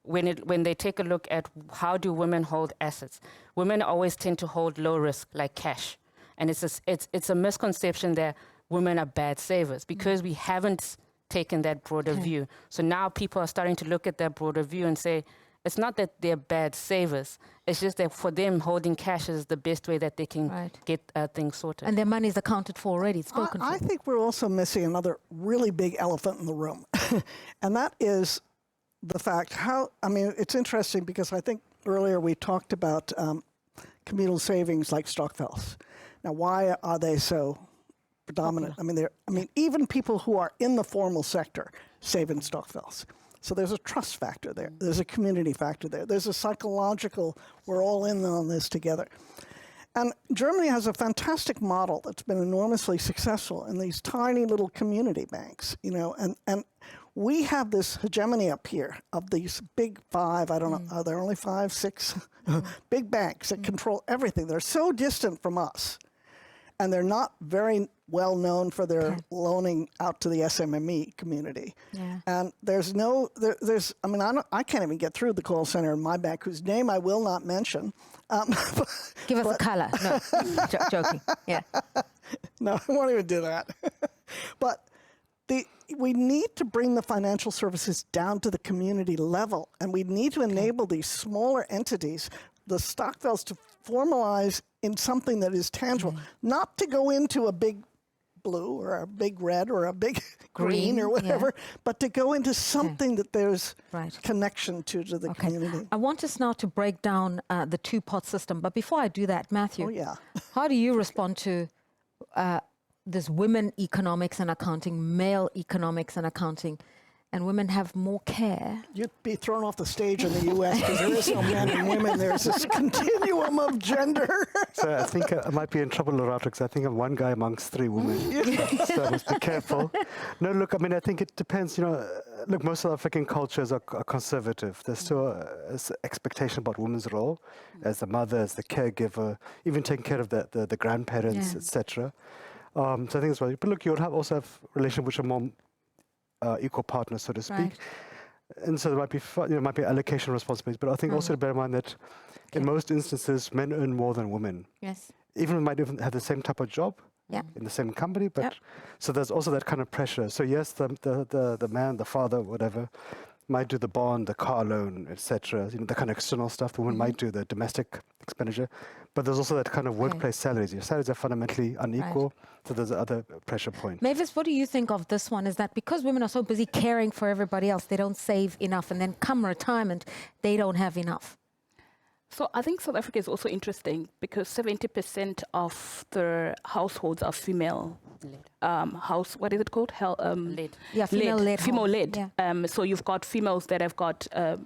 when they take a look at how do women hold assets, women always tend to hold low risk, like cash. And it's a misconception that women are bad savers because we haven't taken that broader view. So now people are starting to look at that broader view and say, it's not that they're bad savers. It's just that for them, holding cash is the best way that they can get things sorted. And their money is accounted for already, it's spoken for. I think we're also missing another really big elephant in the room. And that is the fact it's interesting because I think earlier we talked about communal savings like Stockfells. Now, why are they so predominant? I mean, even people who are in the formal sector save in Stockfells. So there's a trust factor there. There's a community factor there. There's a psychological, we're all in on this together. And Germany has a fantastic model that's been enormously successful in these tiny little community banks, you know, and we have this hegemony up here of these big five, I don't know, are there only 5, 6 big banks that control everything. They're so distant from us. And they're not very well known for their loaning out to the SMME community. Yeah. And there's I mean, I can't even get through the call center in my bank, whose name I will not mention. Give us a color. No, joking. Yeah. No, I won't even do that. But we need to bring the financial services down to the community level, and we need to enable these smaller entities, the Stockfells, to formalize in something that is tangible, not to go into a big blue or a big red or a big green or whatever, but to go into something that there's connection to the community. I want us now to break down the two-pot system. But before I do that, Matthew, how do you respond to this women economics and accounting, male economics and accounting, and women have more care? You'd be thrown off the stage in the U.S. because there is no men and women. There's this continuum of gender. So I think I might be in trouble, Lerato, because I think I'm one guy amongst 3 women. So I must be careful. No, look, I mean, I think it depends. You know, look, most South African cultures are conservative. There's still an expectation about women's role as the mother, as the caregiver, even taking care of the grandparents, etc. So I think it's right. But look, you would also have relationships which are more equal partners, so to speak. Right. And so there might be allocation responsibilities, but I think also to bear in mind that in most instances, men earn more than women. Yes. Even might even have the same type of job in the same company, but so there's also that kind of pressure. So yes, the man, the father, whatever, might do the bond, the car loan, etc. You know, the kind of external stuff. The woman might do the domestic expenditure, but there's also that kind of workplace salaries. Your salaries are fundamentally unequal, so there's other pressure point. Mavis, what do you think of this one? Is that because women are so busy caring for everybody else, they don't save enough, and then come retirement, they don't have enough? So I think South Africa is also interesting because 70% of the households are female. What is it called? Led. Yeah, female-led. Female-led. Yeah. So you've got females that have got, a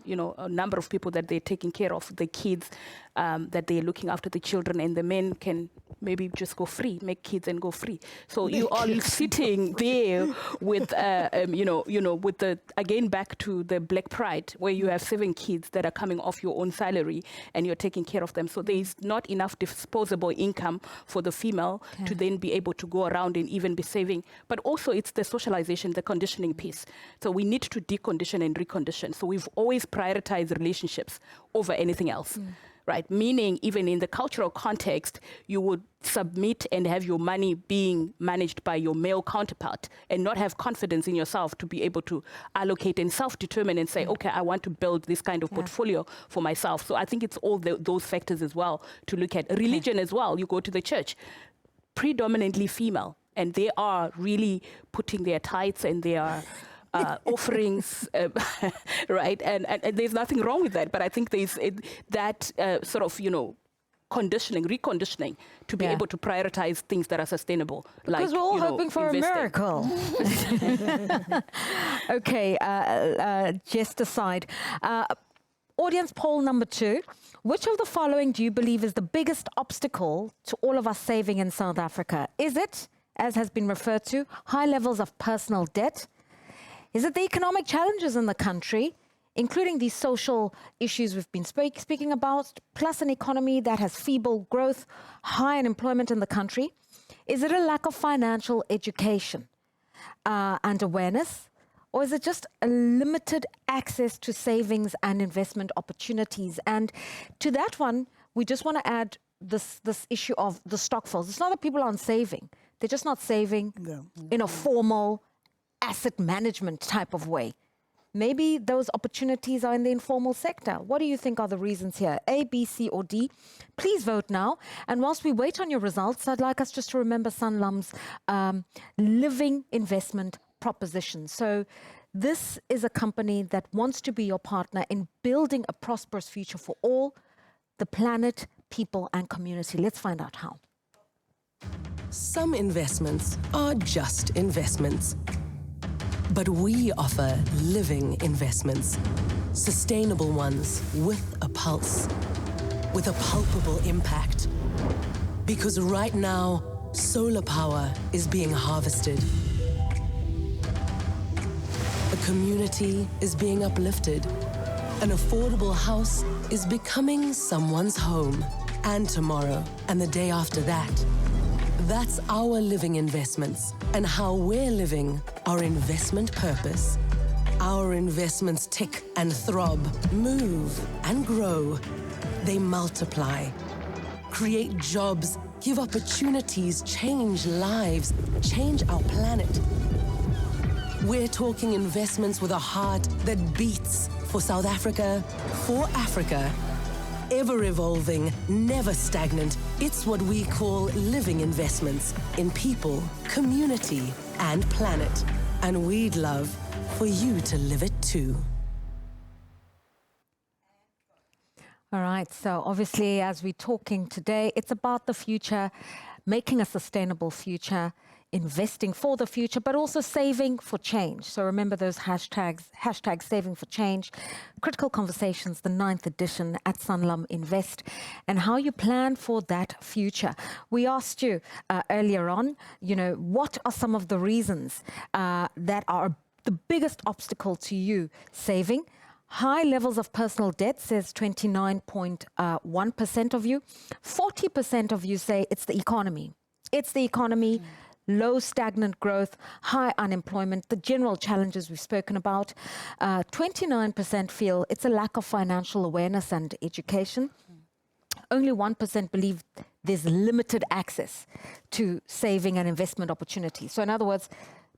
number of people that they're taking care of, the kids, that they're looking after the children, and the men can maybe just go free, make kids and go free. So you are sitting there with, with the, again, back to the Black Pride, where you have 7 kids that are coming off your own salary and you're taking care of them. So there is not enough disposable income for the female to then be able to go around and even be saving. But also it's the socialization, the conditioning piece. So we need to decondition and recondition. So we've always prioritized relationships over anything else. Right, meaning even in the cultural context, you would submit and have your money being managed by your male counterpart and not have confidence in yourself to be able to allocate and self-determine and say, okay, I want to build this kind of portfolio for myself. So I think it's all those factors as well to look at. Religion as well, you go to the church, predominantly female, and they are really putting their tithes and their offerings, right? And there's nothing wrong with that, but I think there's that sort of, reconditioning to be able to prioritize things that are sustainable. Because we're all hoping for investing. A miracle. Okay, just aside. Audience poll number 2. Which of the following do you believe is the biggest obstacle to all of us saving in South Africa? Is it, as has been referred to, high levels of personal debt? Is it the economic challenges in the country, including these social issues we've been speaking about, plus an economy that has feeble growth, high unemployment in the country? Is it a lack of financial education and awareness? Or is it just a limited access to savings and investment opportunities? And to that one, we just want to add this issue of the Stockfells. It's not that people aren't saving. They're just not saving in a formal asset management type of way. Maybe those opportunities are in the informal sector. What do you think are the reasons here? A, B, C, or D? Please vote now. And whilst we wait on your results, I'd like us just to remember Sanlam's living investment proposition. So This is a company that wants to be your partner in building a prosperous future for all, the planet, people, and community. Let's find out how. Some investments are just investments. But we offer living investments, sustainable ones with a pulse, with a palpable impact. Because right now, solar power is being harvested. A community is being uplifted. An affordable house is becoming someone's home. And tomorrow, and the day after that. That's our living investments and how we're living our investment purpose. Our investments tick and throb, move and grow. They multiply, create jobs, give opportunities, change lives, change our planet. We're talking investments with a heart that beats for South Africa, for Africa. Ever evolving, never stagnant. It's what we call living investments in people, community, and planet. And we'd love for you to live it too. All right, so obviously as we're talking today, it's about the future, making a sustainable future, investing for the future, but also saving for change. So remember those hashtag saving for change. Critical Conversations, the 9th edition at Sanlam Invest, and how you plan for that future. We asked you earlier on, what are some of the reasons that are the biggest obstacle to you saving? High levels of personal debt, says 29.1% of you. 40% of you say it's the economy. It's the economy. Low stagnant growth, high unemployment, the general challenges we've spoken about. 29% feel it's a lack of financial awareness and education. Only 1% believe there's limited access to saving and investment opportunities. So in other words,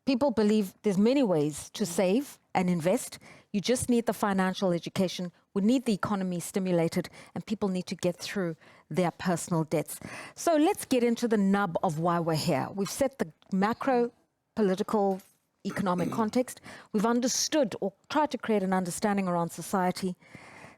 people believe there's many ways to save and invest. You just need the financial education. We need the economy stimulated, and people need to get through their personal debts. So let's get into the nub of why we're here. We've set the macro, political, economic context. We've understood or tried to create an understanding around society.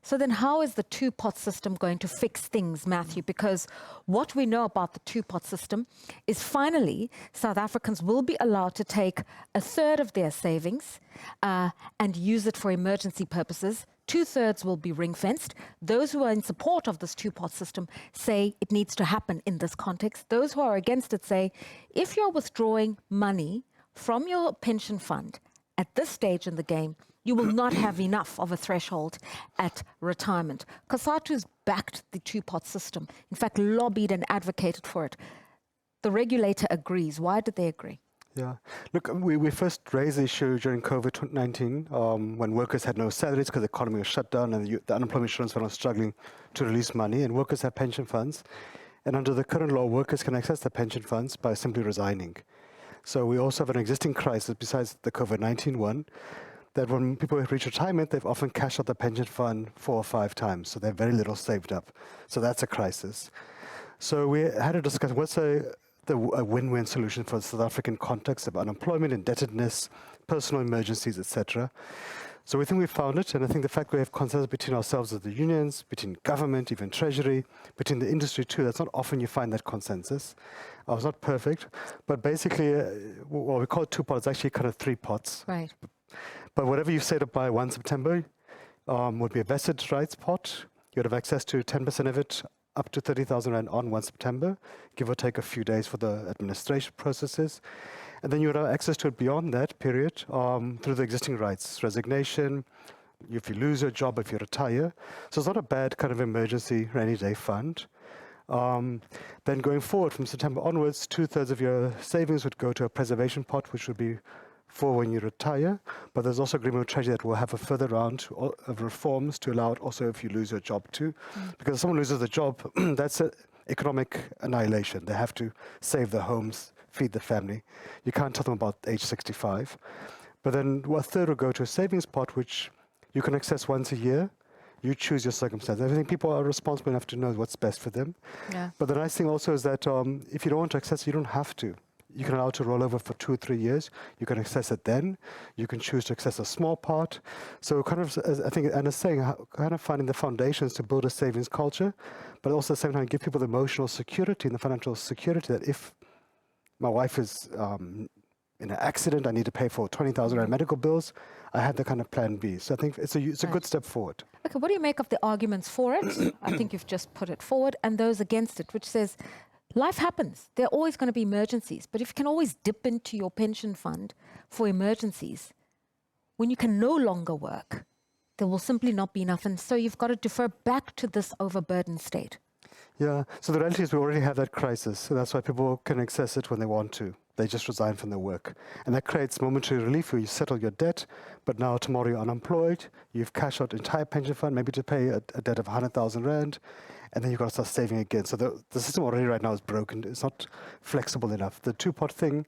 So then how is the two-pot system going to fix things, Matthew? Because what we know about the two-pot system is finally South Africans will be allowed to take a third of their savings and use it for emergency purposes. 2/3 will be ring-fenced. Those who are in support of this two-pot system say it needs to happen in this context. Those who are against it say, if you're withdrawing money from your pension fund at this stage in the game, you will not have enough of a threshold at retirement. COSATU's backed the two-pot system, in fact, lobbied and advocated for it. The regulator agrees. Why did they agree? Yeah. Look, we first raised the issue during COVID-19 when workers had no salaries because the economy was shut down and the unemployment insurance were struggling to release money, and workers have pension funds. And under the current law, workers can access the pension funds by simply resigning. So we also have an existing crisis besides the COVID-19 one, that when people reach retirement, they've often cashed out the pension fund 4 or 5 times, so they have very little saved up. So that's a crisis. So we had to discuss what's a win-win solution for the South African context of unemployment, indebtedness, personal emergencies, etc. So we think we found it, and I think the fact we have consensus between ourselves as the unions, between government, even Treasury, between the industry too, that's not often you find that consensus. It's not perfect, but basically what we call two-pot, it's actually kind of 3 pots. Right. But whatever you set up by 1 September would be a vested rights pot. You'd have access to 10% of it up to 30,000 Rand on 1 September, give or take a few days for the administration processes. And then you would have access to it beyond that period through the existing rights, resignation, if you lose your job, if you retire. So it's not a bad kind of emergency rainy day fund. Then going forward from September onwards, 2/3 of your savings would go to a preservation pot, which would be for when you retire, but there's also agreement with Treasury that we'll have a further round of reforms to allow it also if you lose your job too. Because if someone loses the job, that's economic annihilation. They have to save their homes, feed the family. You can't tell them about age 65. But then 1/3 will go to a savings pot, which you can access once a year. You choose your circumstances. I think people are responsible enough to know what's best for them. Yeah. But the nice thing also is that if you don't want to access, you don't have to. you can allow it to roll over for 2 or 3 years. You can access it then. You can choose to access a small part. So kind of, as I think Anna's saying, kind of finding the foundations to build a savings culture, but also at the same time give people the emotional security and the financial security that if my wife is in an accident, I need to pay for 20,000 rand medical bills, I have the kind of plan B. So I think it's a good step forward. Okay, what do you make of the arguments for it? I think you've just put it forward, and those against it, which says, life happens. There are always going to be emergencies. But if you can always dip into your pension fund for emergencies, when you can no longer work, there will simply not be enough. And so you've got to defer back to this overburdened state. Yeah, so the reality is we already have that crisis. So that's why people can access it when they want to. They just resign from their work. And that creates momentary relief where you settle your debt, but now tomorrow you're unemployed, you've cashed out entire pension fund, maybe to pay a debt of 100,000 rand, and then you've got to start saving again. So the system already right now is broken. It's not flexible enough. The two-part thing,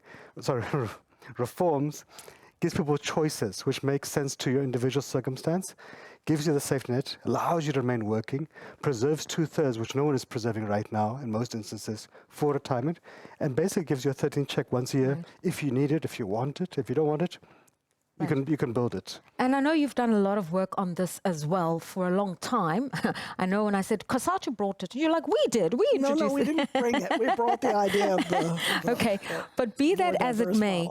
reforms, gives people choices which make sense to your individual circumstance, gives you the safety net, allows you to remain working, preserves 2/3, which no one is preserving right now in most instances, for retirement, and basically gives you a 13th check once a year if you need it, if you want it. If you don't want it, you can build it. And I know you've done a lot of work on this as well for a long time. I know when I said, Kosato brought it, you're like, we did, we introduced it. No, we didn't bring it. We brought the idea of the okay, but be that as it may,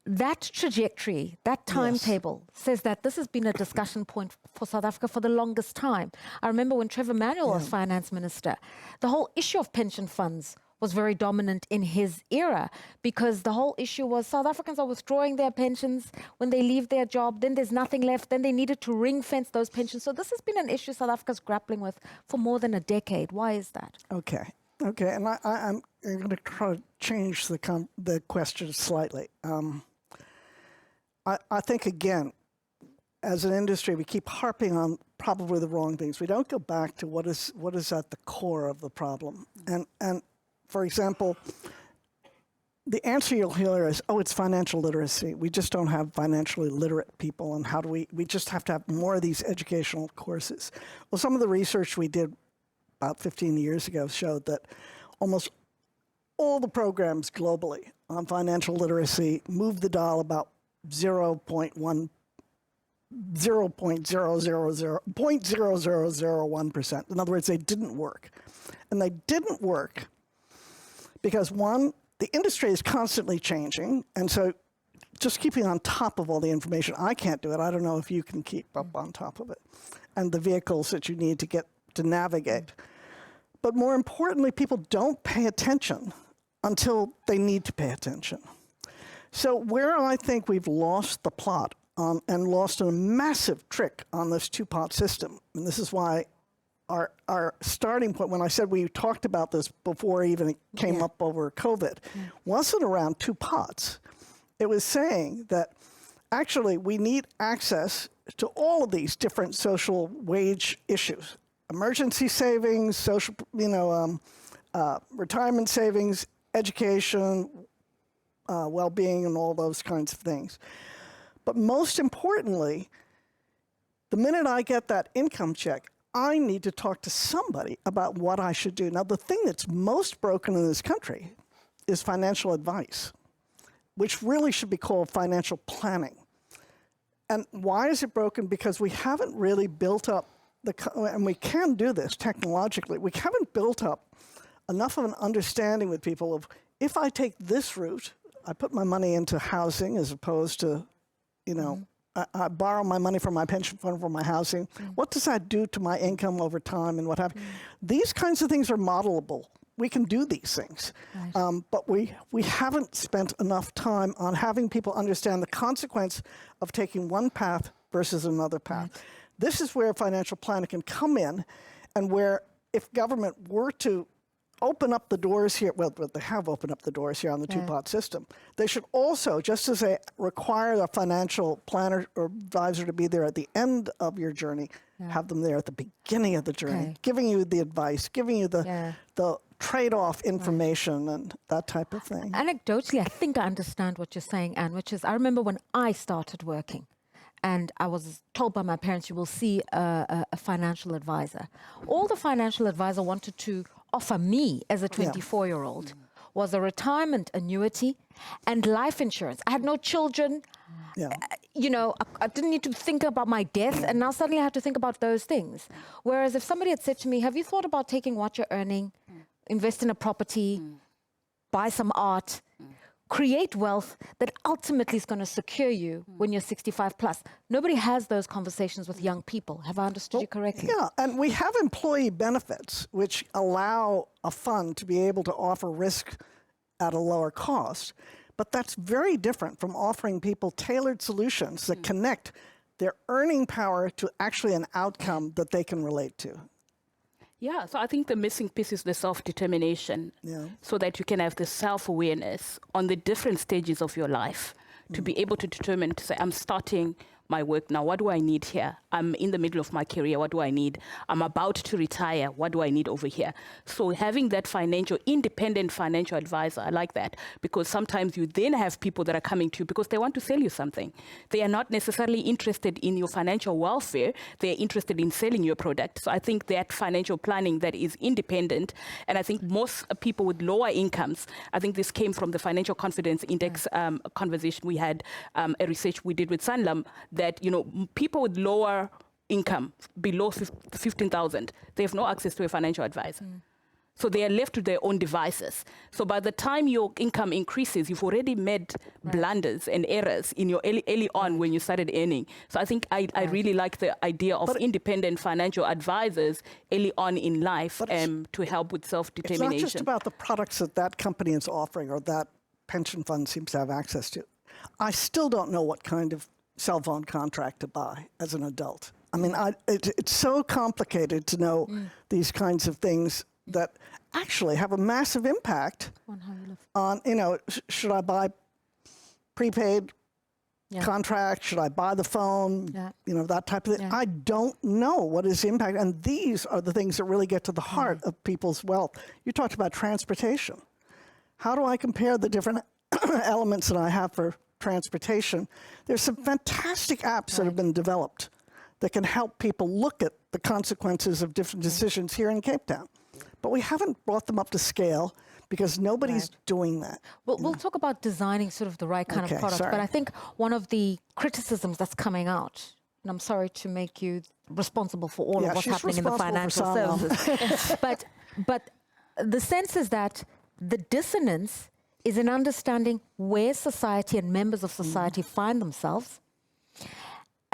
that trajectory, that timetable says that this has been a discussion point for South Africa for the longest time. I remember when Trevor Manuel was finance minister, the whole issue of pension funds was very dominant in his era because the whole issue was South Africans are withdrawing their pensions when they leave their job, then there's nothing left, then they needed to ring fence those pensions. So this has been an issue South Africa's grappling with for more than a decade. Why is that? Okay, and I'm going to try to change the question slightly. I think, again, as an industry, we keep harping on probably the wrong things. We don't go back to what is at the core of the problem. And for example, the answer you'll hear is, oh, it's financial literacy. We just don't have financially literate people, and how do we just have to have more of these educational courses. Well, some of the research we did about 15 years ago showed that almost all the programs globally on financial literacy moved the dial about 0.0001%. In other words, they didn't work. And they didn't work because, one, the industry is constantly changing, and so just keeping on top of all the information, I can't do it. I don't know if you can keep up on top of it, and the vehicles that you need to get to navigate. But more importantly, people don't pay attention until they need to pay attention. So where I think we've lost the plot and lost a massive trick on this two-pot system, and this is why our starting point, when I said we talked about this before even it came up over COVID, wasn't around two pots. It was saying that actually we need access to all of these different social wage issues. Emergency savings, social, retirement savings, education, well-being, and all those kinds of things. But most importantly, the minute I get that income check, I need to talk to somebody about what I should do. Now, the thing that's most broken in this country is financial advice, which really should be called financial planning. And why is it broken? Because we haven't really built up and we can do this technologically, we haven't built up enough of an understanding with people of, if I take this route, I put my money into housing as opposed to, I borrow my money from my pension fund for my housing. What does that do to my income over time and what have you? These kinds of things are modelable. We can do these things. Right. But we haven't spent enough time on having people understand the consequence of taking one path versus another path. Right. This is where financial planning can come in, and where if government were to open up the doors here, well, they have opened up the doors here on the two-pot system, they should also, just as they require a financial planner or advisor to be there at the end of your journey, have them there at the beginning of the journey, giving you the advice, giving you the trade-off information and that type of thing. Anecdotally, I think I understand what you're saying, Anne, which is I remember when I started working, and I was told by my parents, you will see a financial advisor. All the financial advisor wanted to offer me as a 24-year-old was a retirement annuity and life insurance. I had no children. Yeah. You know, I didn't need to think about my death, and now suddenly I have to think about those things. Whereas if somebody had said to me, have you thought about taking what you're earning, invest in a property, buy some art, create wealth that ultimately is going to secure you when you're 65 plus. Nobody has those conversations with young people. Have I understood you correctly? Yeah, and we have employee benefits, which allow a fund to be able to offer risk at a lower cost. But that's very different from offering people tailored solutions that connect their earning power to actually an outcome that they can relate to. Yeah, so I think the missing piece is the self-determination, so that you can have the self-awareness on the different stages of your life to be able to determine, to say, I'm starting my work now, what do I need here? I'm in the middle of my career, what do I need? I'm about to retire, what do I need over here? So having that independent financial advisor, I like that, because sometimes you then have people that are coming to you because they want to sell you something. They are not necessarily interested in your financial welfare, they're interested in selling your product. So I think that financial planning that is independent, and I think most people with lower incomes, I think this came from the Financial Confidence Index conversation we had, a research we did with Sanlam, that, you know, people with lower income, below 15,000, they have no access to a financial advisor. So they are left to their own devices. So by the time your income increases, you've already made blunders and errors in your early on when you started earning. So I think I really like the idea of independent financial advisors early on in life to help with self-determination. It's not just about the products that that company is offering or that pension fund seems to have access to. I still don't know what kind of cell phone contract to buy as an adult. I mean, it's so complicated to know these kinds of things that actually have a massive impact on, you know, should I buy prepaid contract? Should I buy the phone? You know, that type of thing. I don't know what is the impact. And these are the things that really get to the heart of people's wealth. You talked about transportation. How do I compare the different elements that I have for transportation? There's some fantastic apps that have been developed that can help people look at the consequences of different decisions here in Cape Town. But we haven't brought them up to scale because nobody's doing that. Well, we'll talk about designing sort of the right kind of product, but I think one of the criticisms that's coming out, and I'm sorry to make you responsible for all of what's happening in the financial services, but the sense is that the dissonance is in understanding where society and members of society find themselves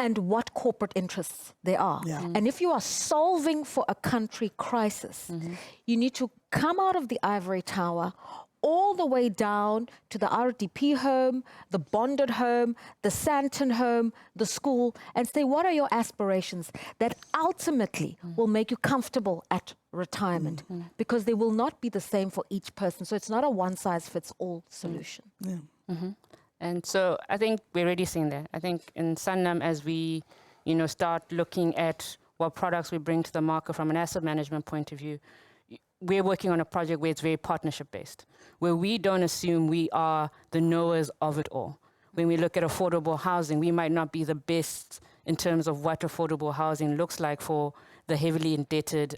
and what corporate interests there are. And if you are solving for a country crisis, you need to come out of the ivory tower all the way down to the RDP home, the bonded home, the Santon home, the school, and say, what are your aspirations that ultimately will make you comfortable at retirement? Because they will not be the same for each person. So it's not a one-size-fits-all solution. And so I think we're already seeing that. I think in Sanlam, as we, you know, start looking at what products we bring to the market from an asset management point of view, we're working on a project where it's very partnership-based, where we don't assume we are the knowers of it all. When we look at affordable housing, we might not be the best in terms of what affordable housing looks like for the heavily indebted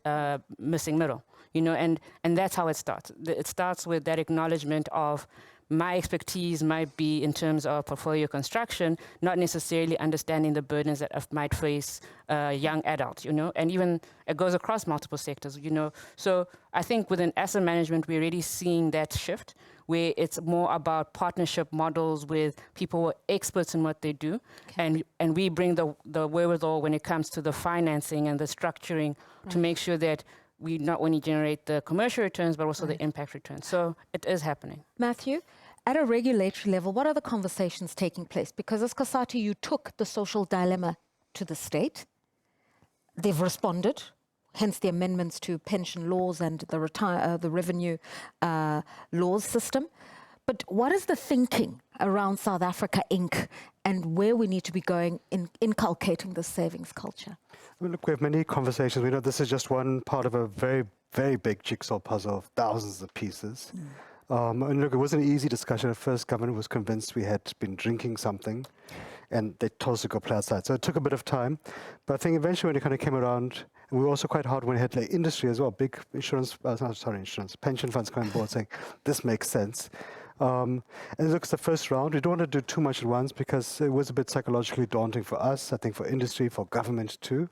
missing middle, you know, and that's how it starts. It starts with that acknowledgement of my expertise might be in terms of portfolio construction, not necessarily understanding the burdens that might face young adults, you know, and even it goes across multiple sectors, you know. So I think within asset management, we're already seeing that shift where it's more about partnership models with people who are experts in what they do. And we bring the wherewithal when it comes to the financing and the structuring to make sure that we not only generate the commercial returns, but also the impact returns. So it is happening. Matthew, at a regulatory level, what are the conversations taking place? Because as COSATU, you took the social dilemma to the state. They've responded, hence the amendments to pension laws and the revenue laws system. But what is the thinking around South Africa Inc. and where we need to be going in inculcating the savings culture? Well, look, we have many conversations. We know this is just one part of a very, very big jigsaw puzzle of thousands of pieces. And look, it wasn't an easy discussion. At first, government was convinced we had been drinking something, and they told us to go play outside. So it took a bit of time. But I think eventually when it kind of came around, And we were also quite hard when we had like industry as well, big pension funds coming on board saying, this makes sense. And look, it's the first round. We don't want to do too much at once because it was a bit psychologically daunting for us, I think for industry, for government too.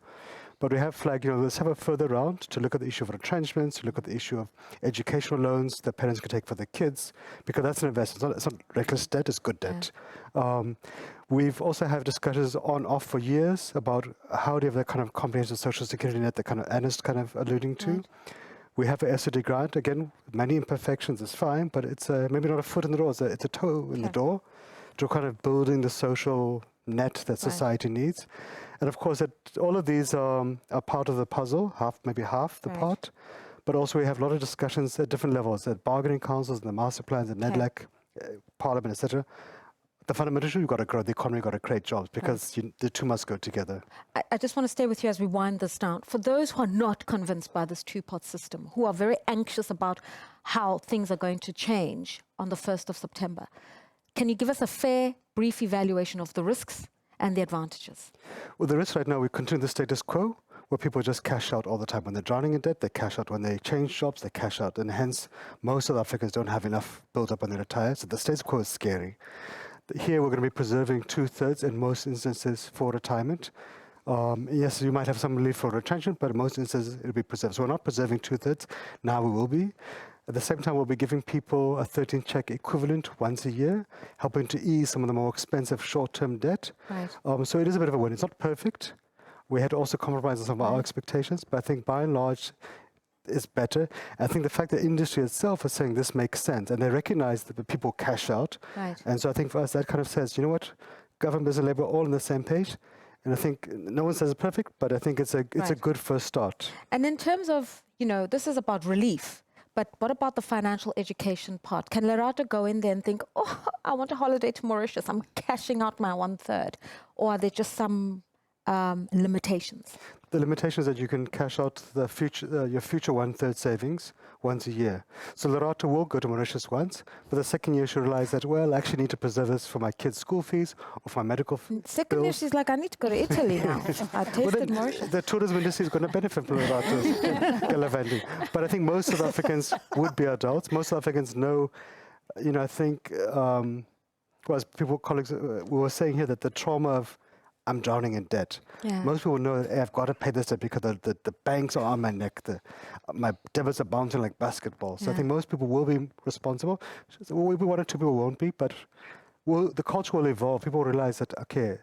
But we have flagged, let's have a further round to look at the issue of retrenchments, to look at the issue of educational loans that parents can take for their kids, because that's an investment. It's not reckless debt, it's good debt. We've also had discussions on off for years about how do you have that kind of comprehensive social security net that kind of Anna's kind of alluding to. Right. We have a SOD grant, again, many imperfections, it's fine, but it's maybe not a foot in the door, it's a toe in the door to kind of building the social net that society needs. And of course, all of these are part of the puzzle, maybe half the part. But also we have a lot of discussions at different levels, at bargaining councils, and the master plans, and NEDLAC, Parliament, etc. The fundamental issue, you've got to grow the economy, you've got to create jobs, because the two must go together. I just want to stay with you as we wind this down. For those who are not convinced by this two-pot system, who are very anxious about how things are going to change on the 1st of September, can you give us a fair, brief evaluation of the risks and the advantages? Well, the risk right now, we continue the status quo, where people just cash out all the time. When they're drowning in debt, they cash out. When they change jobs, they cash out. And hence, most South Africans don't have enough built up when they retire. So the status quo is scary. Here, we're going to be preserving 2/3 in most instances for retirement. Yes, you might have some relief for retrenchment, but in most instances, it'll be preserved. So we're not preserving 2/3. Now we will be. At the same time, we'll be giving people a 13-check equivalent once a year, helping to ease some of the more expensive short-term debt. Right. So it is a bit of a win. It's not perfect. We had to also compromise on some of our expectations, but I think by and large, it's better. I think the fact that industry itself is saying this makes sense, and they recognize that the people cash out. Right. And so I think for us, that kind of says, you know what, government, business, labor, all on the same page. And I think no one says it's perfect, but I think it's a good first start. And in terms of, this is about relief. But what about the financial education part? Can Lerato go in there and think, oh, I want a holiday to Mauritius, I'm cashing out my 1/3? Or are there just some limitations? The limitation is that you can cash out your future 1/3 savings once a year. So Lerato will go to Mauritius once, but the second year she'll realize that, well, I actually need to preserve this for my kids' school fees or for my medical Second year, she's like, I need to go to Italy now. I tasted Mauritius. The tourism industry is going to benefit from Lerato's gallivanting. But I think most South Africans would be adults. Most South Africans know, I think, as colleagues, we were saying here that the trauma of I'm drowning in debt. Yeah. Most people know that, hey, I've got to pay this debt because the banks are on my neck. My debits are bouncing like basketball. So I think most people will be responsible. Maybe 1 or 2 people won't be, but the culture will evolve. People will realize that, okay,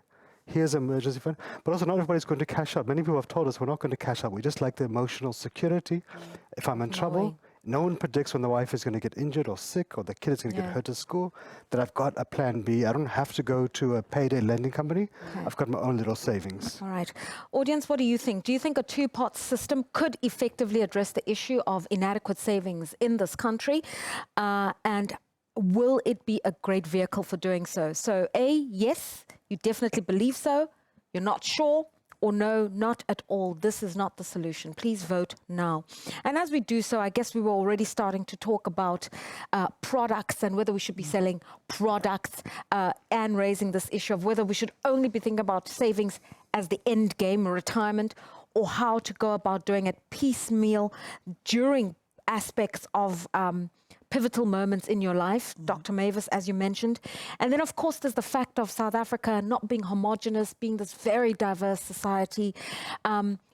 here's an emergency fund. But also not everybody's going to cash out. Many people have told us we're not going to cash out. We just like the emotional security. If I'm in trouble, no one predicts when the wife is going to get injured or sick or the kid is going to get hurt at school, that I've got a plan B. I don't have to go to a payday lending company. Okay. I've got my own little savings. All right. Audience, what do you think? Do you think a two-pot system could effectively address the issue of inadequate savings in this country? And will it be a great vehicle for doing so? So A, yes, you definitely believe so. You're not sure. Or no, not at all. This is not the solution. Please vote now. And as we do so, I guess we were already starting to talk about products and whether we should be selling products and raising this issue of whether we should only be thinking about savings as the end game, retirement, or how to go about doing it piecemeal during aspects of pivotal moments in your life, Dr. Mavis, as you mentioned. And then, of course, there's the fact of South Africa not being homogenous, being this very diverse society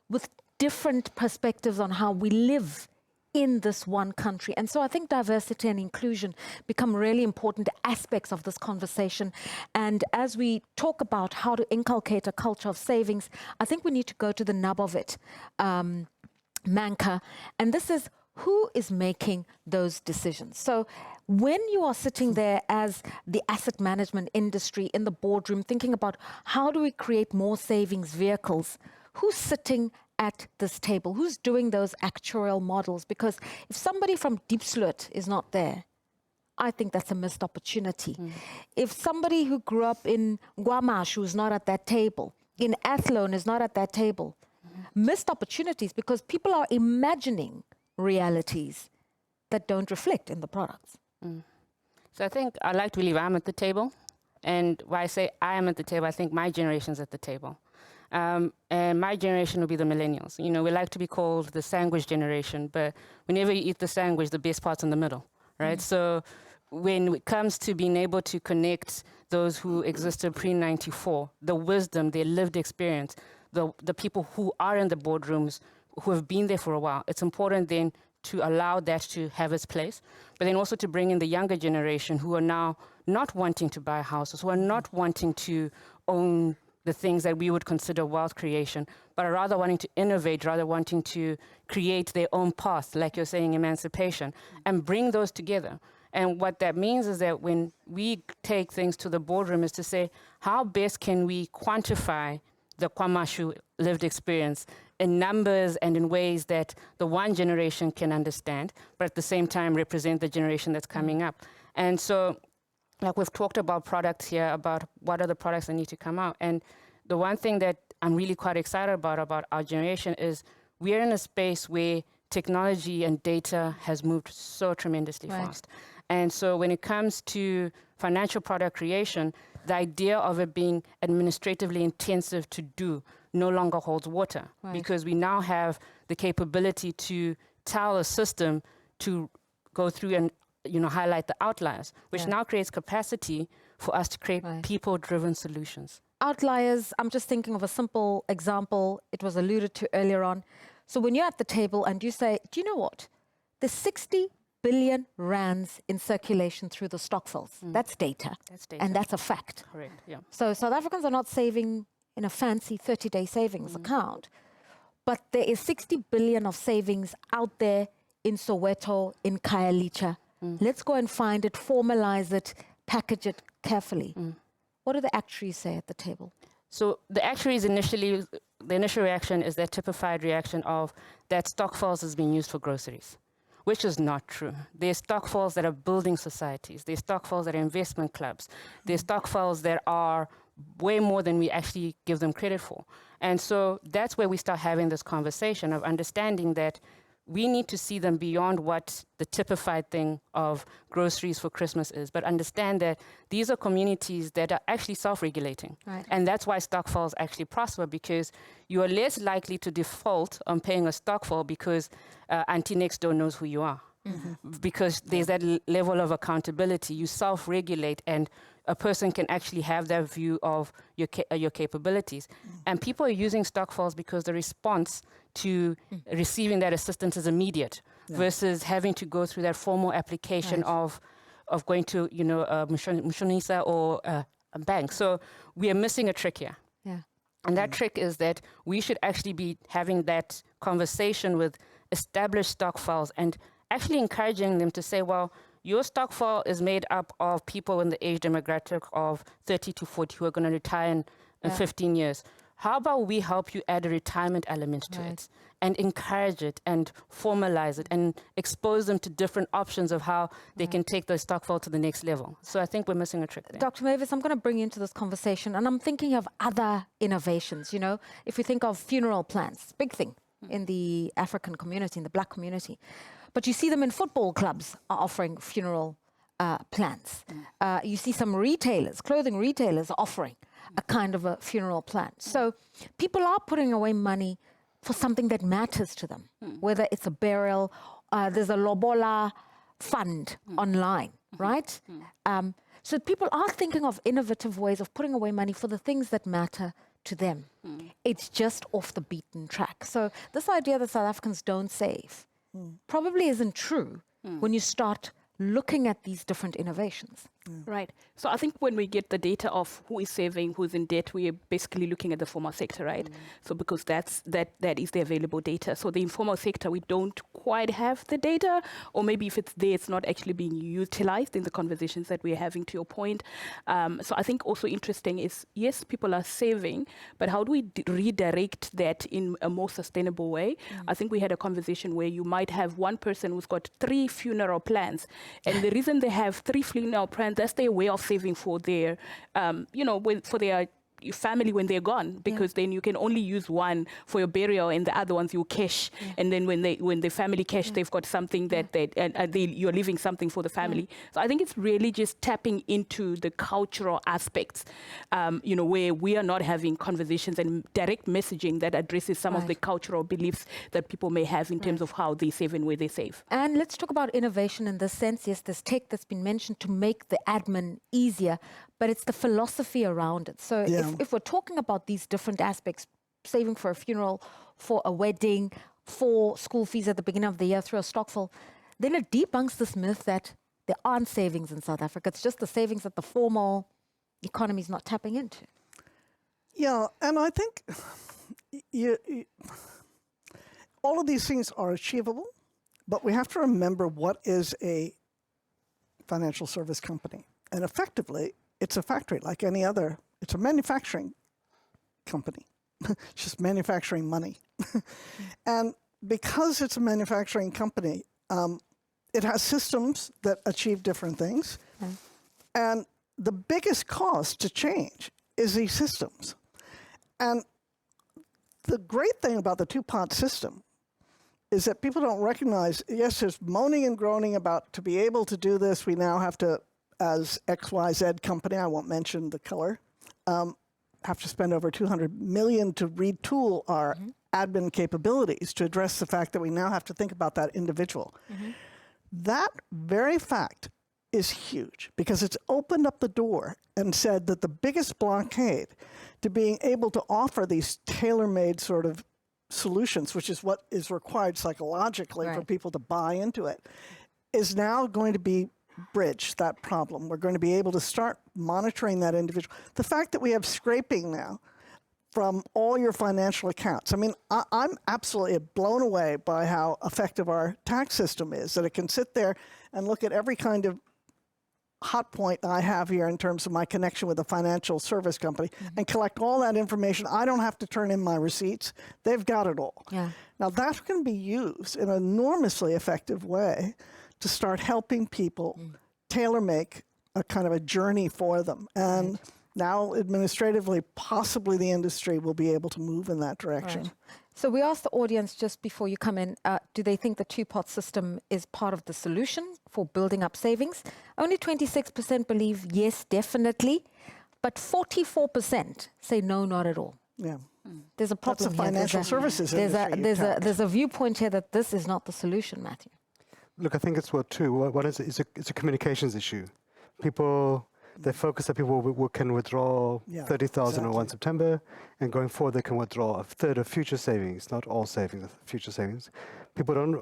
with different perspectives on how we live in this one country. And so I think diversity and inclusion become really important aspects of this conversation. And as we talk about how to inculcate a culture of savings, I think we need to go to the nub of it, Manka. And this is, who is making those decisions? So when you are sitting there as the asset management industry in the boardroom thinking about how do we create more savings vehicles, who's sitting at this table? Who's doing those actuarial models? Because if somebody from Diepsloot is not there, I think that's a missed opportunity. If somebody who grew up in Guamash who's not at that table, in Athlone is not at that table, missed opportunities because people are imagining realities that don't reflect in the products. So I think I like to believe I'm at the table. And when I say I am at the table, I think my generation's at the table. And my generation will be the millennials. You know, we like to be called the sandwich generation, but whenever you eat the sandwich, the best part's in the middle, right? So when it comes to being able to connect those who existed pre-94, the wisdom, their lived experience, the people who are in the boardrooms, who have been there for a while, it's important then to allow that to have its place, but then also to bring in the younger generation who are now not wanting to buy houses, who are not wanting to own the things that we would consider wealth creation, but are rather wanting to innovate, rather wanting to create their own path, like you're saying, emancipation, and bring those together. And what that means is that when we take things to the boardroom is to say, how best can we quantify the Kwamashu lived experience in numbers and in ways that the one generation can understand, but at the same time represent the generation that's coming up. And so, like we've talked about products here, about what are the products that need to come out. And the one thing that I'm really quite excited about our generation is we are in a space where technology and data has moved so tremendously fast. And so when it comes to financial product creation, the idea of it being administratively intensive to do no longer holds water, because we now have the capability to tell a system to go through and highlight the outliers, which now creates capacity for us to create people-driven solutions. Outliers, I'm just thinking of a simple example. It was alluded to earlier on. So when you're at the table and you say, do you know what? There's 60 billion rands in circulation through the stokvels. That's data. That's data. And that's a fact. Correct, yeah. So South Africans are not saving in a fancy 30-day savings account, but there is 60 billion of savings out there in Soweto, in Khayelitsha. Let's go and find it, formalize it, package it carefully. What do the actuaries say at the table? So the actuaries the initial reaction is that typified reaction of that stokvels is being used for groceries, which is not true. There's stokvels that are building societies. There's stokvels that are investment clubs. There's stokvels that are way more than we actually give them credit for. And so that's where we start having this conversation of understanding that we need to see them beyond what the typified thing of groceries for Christmas is, but understand that these are communities that are actually self-regulating. And that's why stokvels actually prosper, because you are less likely to default on paying a stokvel because auntie next door knows who you are. Because there's that level of accountability. You self-regulate, and a person can actually have that view of your capabilities. And people are using stokvels because the response to receiving that assistance is immediate, versus having to go through that formal application of going to Mshonisa or a bank. So we are missing a trick here. And that trick is that we should actually be having that conversation with established stokvels and actually encouraging them to say, well, your stokvel is made up of people in the age demographic of 30 to 40 who are going to retire in 15 years. How about we help you add a retirement element to it and encourage it and formalize it and expose them to different options of how they can take the stokvel to the next level. So I think we're missing a trick there. Dr. Mavis, I'm going to bring you into this conversation, and I'm thinking of other innovations. If we think of funeral plans, big thing in the African community, in the Black community. But you see them in football clubs are offering funeral plans. You see some retailers, clothing retailers, are offering a kind of a funeral plan. So people are putting away money for something that matters to them, whether it's a burial, there's a Lobola fund online, right? So people are thinking of innovative ways of putting away money for the things that matter to them. It's just off the beaten track. So this idea that South Africans don't save probably isn't true when you start looking at these different innovations. Right. So I think when we get the data of who is saving, who's in debt, we are basically looking at the formal sector, right? So because that is the available data. So the informal sector, we don't quite have the data, or maybe if it's there, it's not actually being utilized in the conversations that we're having, to your point. So I think also interesting is, yes, people are saving, but how do we redirect that in a more sustainable way? I think we had a conversation where you might have one person who's got 3 funeral plans, and the reason they have 3 funeral plans, that's their way of saving for their, for their your family when they're gone, because then you can only use one for your burial and the other ones you cash. And then when the family cash, they've got something that you're leaving something for the family. So I think it's really just tapping into the cultural aspects, where we are not having conversations and direct messaging that addresses some of the cultural beliefs that people may have in terms of how they save and where they save. And let's talk about innovation in this sense. Yes, there's tech that's been mentioned to make the admin easier, but it's the philosophy around it. So if we're talking about these different aspects, saving for a funeral, for a wedding, for school fees at the beginning of the year through a stokvel, then it debunks this myth that there aren't savings in South Africa. It's just the savings that the formal economy is not tapping into. Yeah, and I think all of these things are achievable, but we have to remember what is a financial service company. And effectively, it's a factory like any other. It's a manufacturing company, just manufacturing money. And because it's a manufacturing company, it has systems that achieve different things. And the biggest cost to change is these systems. And the great thing about the two-pot system is that people don't recognize, yes, there's moaning and groaning about to be able to do this, we now have to, as XYZ company, I won't mention the color, have to spend over 200 million to retool our admin capabilities to address the fact that we now have to think about that individual. That very fact is huge because it's opened up the door and said that the biggest blockade to being able to offer these tailor-made sort of solutions, which is what is required psychologically for people to buy into it, is now going to be bridge that problem. We're going to be able to start monitoring that individual. The fact that we have scraping now from all your financial accounts. I mean, I'm absolutely blown away by how effective our tax system is, that it can sit there and look at every kind of hot point I have here in terms of my connection with a financial service company and collect all that information. I don't have to turn in my receipts. They've got it all. Now that's going to be used in an enormously effective way to start helping people tailor-make a kind of a journey for them. And now administratively, possibly the industry will be able to move in that direction. So we asked the audience just before you come in, do they think the two-pot system is part of the solution for building up savings? Only 26% believe yes, definitely, but 44% say no, not at all. There's a problem That's the financial services industry. There's a viewpoint here that this is not the solution, Matthew. Look, I think it's two. One is it's a communications issue. People, they focus that people can withdraw 30,000 on 1 September, and going forward they can withdraw a third of future savings, not all savings, future savings. People don't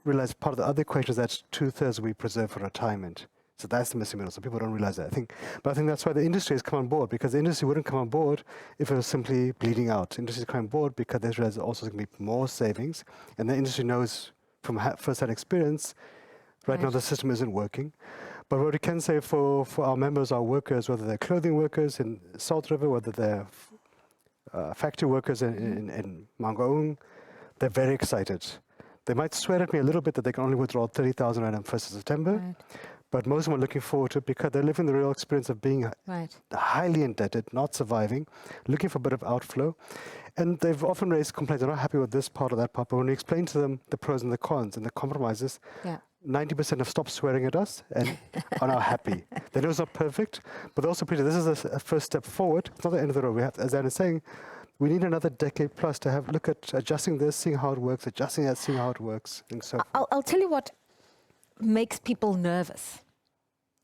realize part of the other equation is that 2/3 we preserve for retirement. So that's the missing middle. So people don't realize that. But I think that's why the industry has come on board, because the industry wouldn't come on board if it was simply bleeding out. The industry is coming on board because they realize also there's going to be more savings, and the industry knows from first-hand experience, right now the system isn't working. But what we can say for our members, our workers, whether they're clothing workers in Salt River, whether they're factory workers in Mangaung, they're very excited. They might swear at me a little bit that they can only withdraw 30,000 on 1st of September, but most of them are looking forward to it because they're living the real experience of being highly indebted, not surviving, looking for a bit of outflow. And they've often raised complaints, they're not happy with this part or that part, but when we explain to them the pros and the cons and the compromises, 90% have stopped swearing at us and are now happy. They know it's not perfect, but they also appreciate this is a first step forward. It's not the end of the road. We have, as Anne is saying, we need another decade plus to look at adjusting this, seeing how it works, adjusting that, seeing how it works, and so forth. I'll tell you what makes people nervous,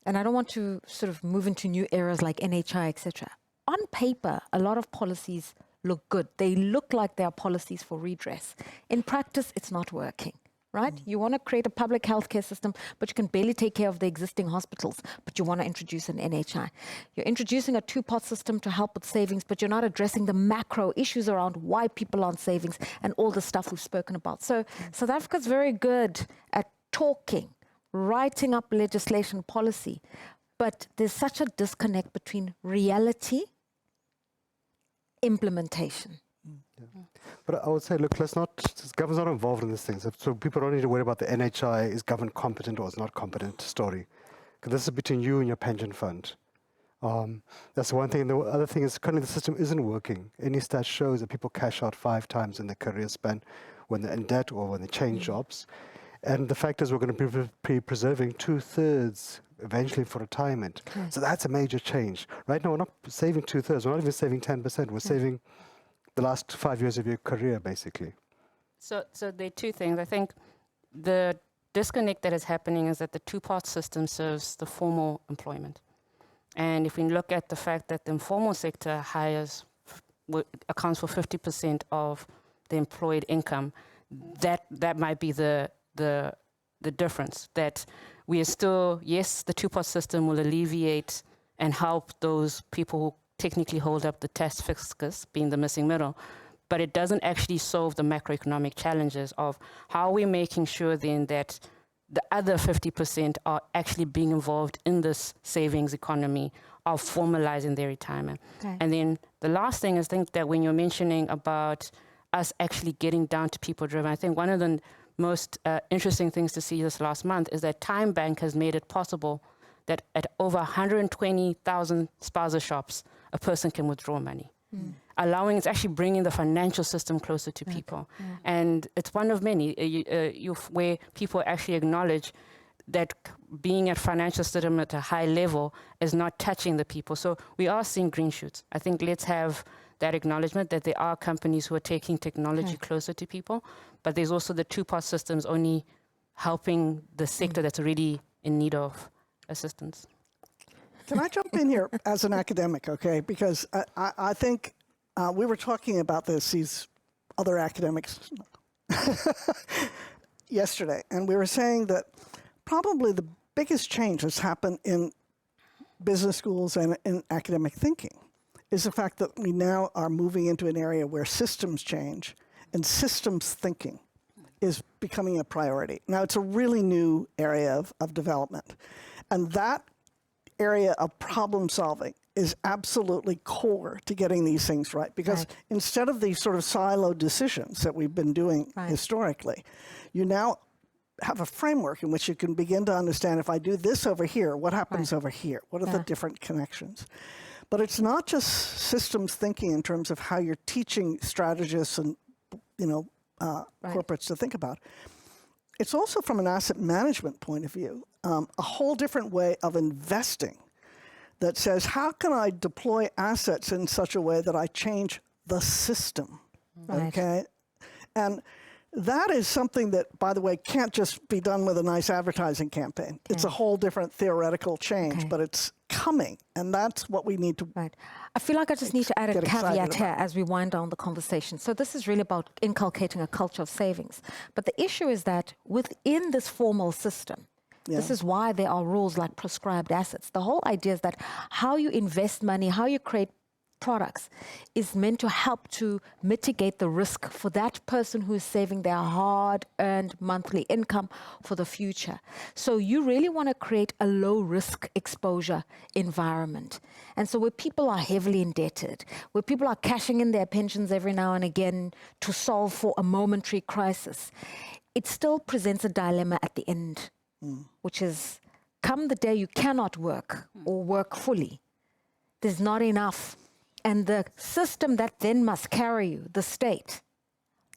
and I don't want to sort of move into new eras like NHI, etc. On paper, a lot of policies look good. They look like they are policies for redress. In practice, it's not working. Right? You want to create a public healthcare system, but you can barely take care of the existing hospitals, but you want to introduce an NHI. You're introducing a two-pot system to help with savings, but you're not addressing the macro issues around why people aren't savings and all the stuff we've spoken about. So South Africa's very good at talking, writing up legislation policy, but there's such a disconnect between reality, implementation. But I would say, look, government's not involved in these things. So people don't need to worry about the NHI, is government competent or is not competent story. Because this is between you and your pension fund. That's one thing. And the other thing is currently the system isn't working. Any stat shows that people cash out 5 times in their career span when they're in debt or when they change jobs. And the fact is we're going to be preserving 2/3 eventually for retirement. Okay. So that's a major change. Right now, we're not saving 2/3. We're not even saving 10%. We're saving the last 5 years of your career, basically. So there are two things. I think the disconnect that is happening is that the two-part system serves the formal employment. And if we look at the fact that the informal sector accounts for 50% of the employed income, that might be the difference. That we are still, yes, the two-part system will alleviate and help those people who technically hold up the tax fiscus, being the missing middle, but it doesn't actually solve the macroeconomic challenges of how we're making sure then that the other 50% are actually being involved in this savings economy of formalizing their retirement. Okay. And then the last thing is, I think that when you're mentioning about us actually getting down to people driven, I think one of the most interesting things to see this last month is that Time Bank has made it possible that at over 120,000 spaza shops, a person can withdraw money. Allowing, it's actually bringing the financial system closer to people. And it's one of many where people actually acknowledge that being at financial system at a high level is not touching the people. So we are seeing green shoots. I think let's have that acknowledgement that there are companies who are taking technology closer to people, but there's also the two-part systems only helping the sector that's already in need of assistance. Can I jump in here as an academic, okay? Because I think we were talking about these other academics yesterday, and we were saying that probably the biggest change that's happened in business schools and in academic thinking is the fact that we now are moving into an area where systems change and systems thinking is becoming a priority. Now, it's a really new area of development, and that area of problem solving is absolutely core to getting these things right, because instead of these sort of siloed decisions that we've been doing historically, you now have a framework in which you can begin to understand, if I do this over here, what happens over here? What are the different connections? But it's not just systems thinking in terms of how you're teaching strategists and corporates to think about. It's also from an asset management point of view, a whole different way of investing that says, how can I deploy assets in such a way that I change the system, okay? And that is something that, by the way, can't just be done with a nice advertising campaign. It's a whole different theoretical change, but it's coming, and that's what we need to I feel like I just need to add a caveat here as we wind down the conversation. So this is really about inculcating a culture of savings. But the issue is that within this formal system, this is why there are rules like prescribed assets. The whole idea is that how you invest money, how you create products is meant to help to mitigate the risk for that person who is saving their hard-earned monthly income for the future. So you really want to create a low-risk exposure environment. And so where people are heavily indebted, where people are cashing in their pensions every now and again to solve for a momentary crisis, it still presents a dilemma at the end, which is come the day you cannot work or work fully, there's not enough. And the system that then must carry you, the state,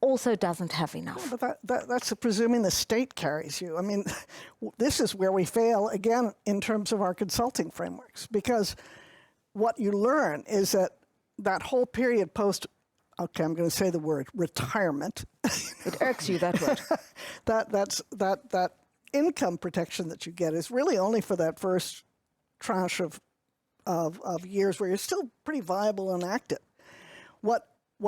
also doesn't have enough. Yeah, but that's presuming the state carries you. I mean, this is where we fail, again, in terms of our consulting frameworks. Because what you learn is that whole period post, okay, I'm going to say the word, retirement. It irks you, that word. that income protection that you get is really only for that first tranche of years where you're still pretty viable and active. What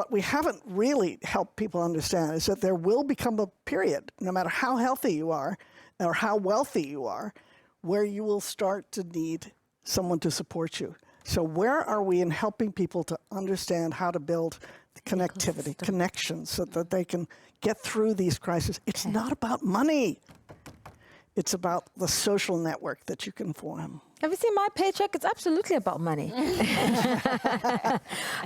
we haven't really helped people understand is that there will become a period, no matter how healthy you are or how wealthy you are, where you will start to need someone to support you. So where are we in helping people to understand how to build the connectivity, connections, so that they can get through these crises? It's not about money. It's about the social network that you can form. Have you seen my paycheck? It's absolutely about money.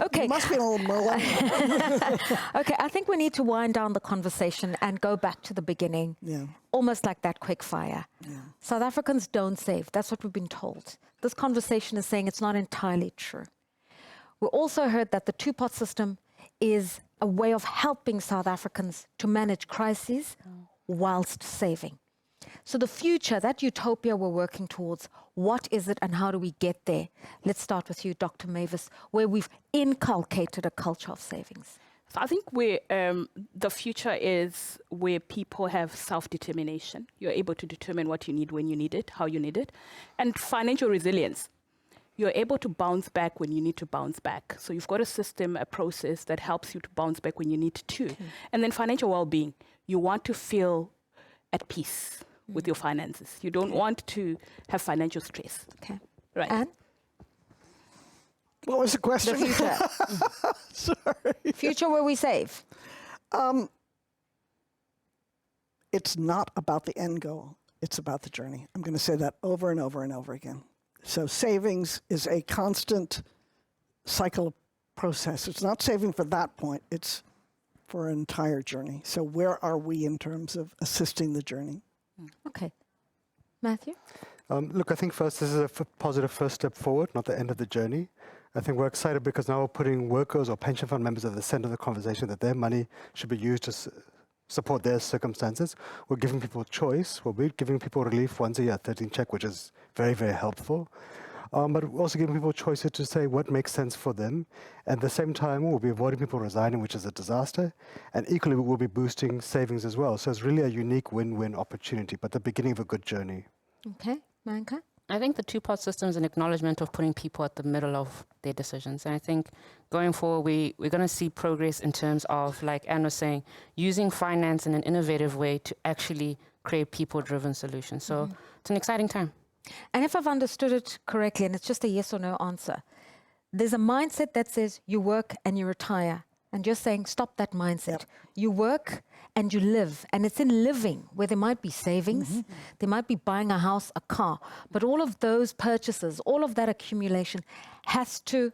Okay. You must be a little millennial. Okay, I think we need to wind down the conversation and go back to the beginning. Yeah. Almost like that quick fire. Yeah. South Africans don't save. That's what we've been told. This conversation is saying it's not entirely true. We also heard that the two-pot system is a way of helping South Africans to manage crises whilst saving. So the future, that utopia we're working towards, what is it and how do we get there? Let's start with you, Dr. Mavis, where we've inculcated a culture of savings. So I think the future is where people have self-determination. You're able to determine what you need, when you need it, how you need it. And financial resilience. You're able to bounce back when you need to bounce back. So you've got a system, a process that helps you to bounce back when you need to. And then financial well-being. You want to feel at peace with your finances. You don't want to have financial stress. Okay. Right. And What was the question? the future. Sorry. Future where we save. It's not about the end goal. It's about the journey. I'm going to say that over and over and over again. So savings is a constant cycle process. It's not saving for that point. It's for an entire journey. So where are we in terms of assisting the journey? Okay. Matthew? Look, I think first this is a positive first step forward, not the end of the journey. I think we're excited because now we're putting workers or pension fund members at the center of the conversation, that their money should be used to support their circumstances. We're giving people choice. We're giving people relief once a year, 13 check, which is very, very helpful. But we're also giving people choices to say what makes sense for them. At the same time, we'll be avoiding people resigning, which is a disaster. And equally, we'll be boosting savings as well. So it's really a unique win-win opportunity, but the beginning of a good journey. Okay. Manka? I think the two-part system is an acknowledgement of putting people at the middle of their decisions. And I think going forward, we're going to see progress in terms of, like Anne was saying, using finance in an innovative way to actually create people-driven solutions. So it's an exciting time. And if I've understood it correctly, and it's just a yes or no answer, there's a mindset that says you work and you retire. And you're saying, stop that mindset. Yep. You work and you live. And it's in living where there might be savings, there might be buying a house, a car. But all of those purchases, all of that accumulation has to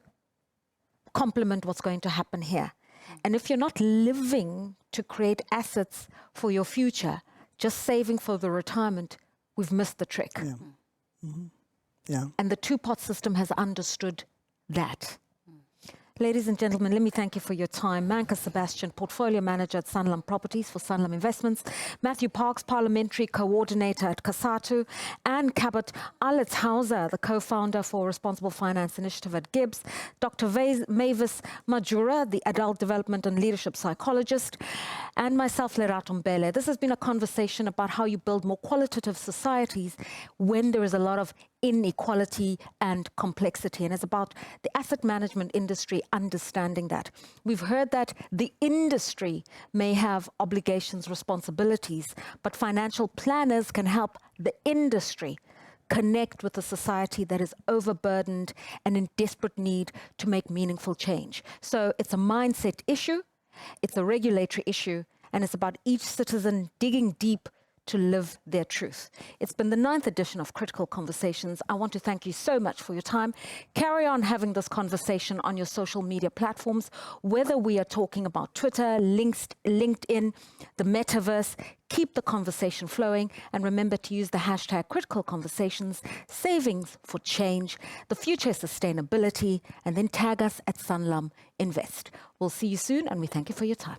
complement what's going to happen here. And if you're not living to create assets for your future, just saving for the retirement, we've missed the trick. Yeah. Yeah. And the two-pot system has understood that. Ladies and gentlemen, let me thank you for your time. Manka Sebastian, Portfolio Manager at Sanlam Properties for Sanlam Investments. Matthew Parks, Parliamentary Coordinator at CASATU. Anne Cabot Alitzhauser, the Co-Founder for Responsible Finance Initiative at Gibbs. Dr. Mavis Majura, the Adult Development and Leadership Psychologist. And myself, Lerato Mbele. This has been a conversation about how you build more qualitative societies when there is a lot of inequality and complexity. And it's about the asset management industry understanding that. We've heard that the industry may have obligations, responsibilities, but financial planners can help the industry connect with a society that is overburdened and in desperate need to make meaningful change. So it's a mindset issue, it's a regulatory issue, and it's about each citizen digging deep to live their truth. It's been the 9th edition of Critical Conversations. I want to thank you so much for your time. Carry on having this conversation on your social media platforms, whether we are talking about Twitter, LinkedIn, the metaverse. Keep the conversation flowing, and remember to use the hashtag Critical Conversations, Savings for Change, the future is sustainability, and then tag us at Sanlam Invest. We'll see you soon, and we thank you for your time.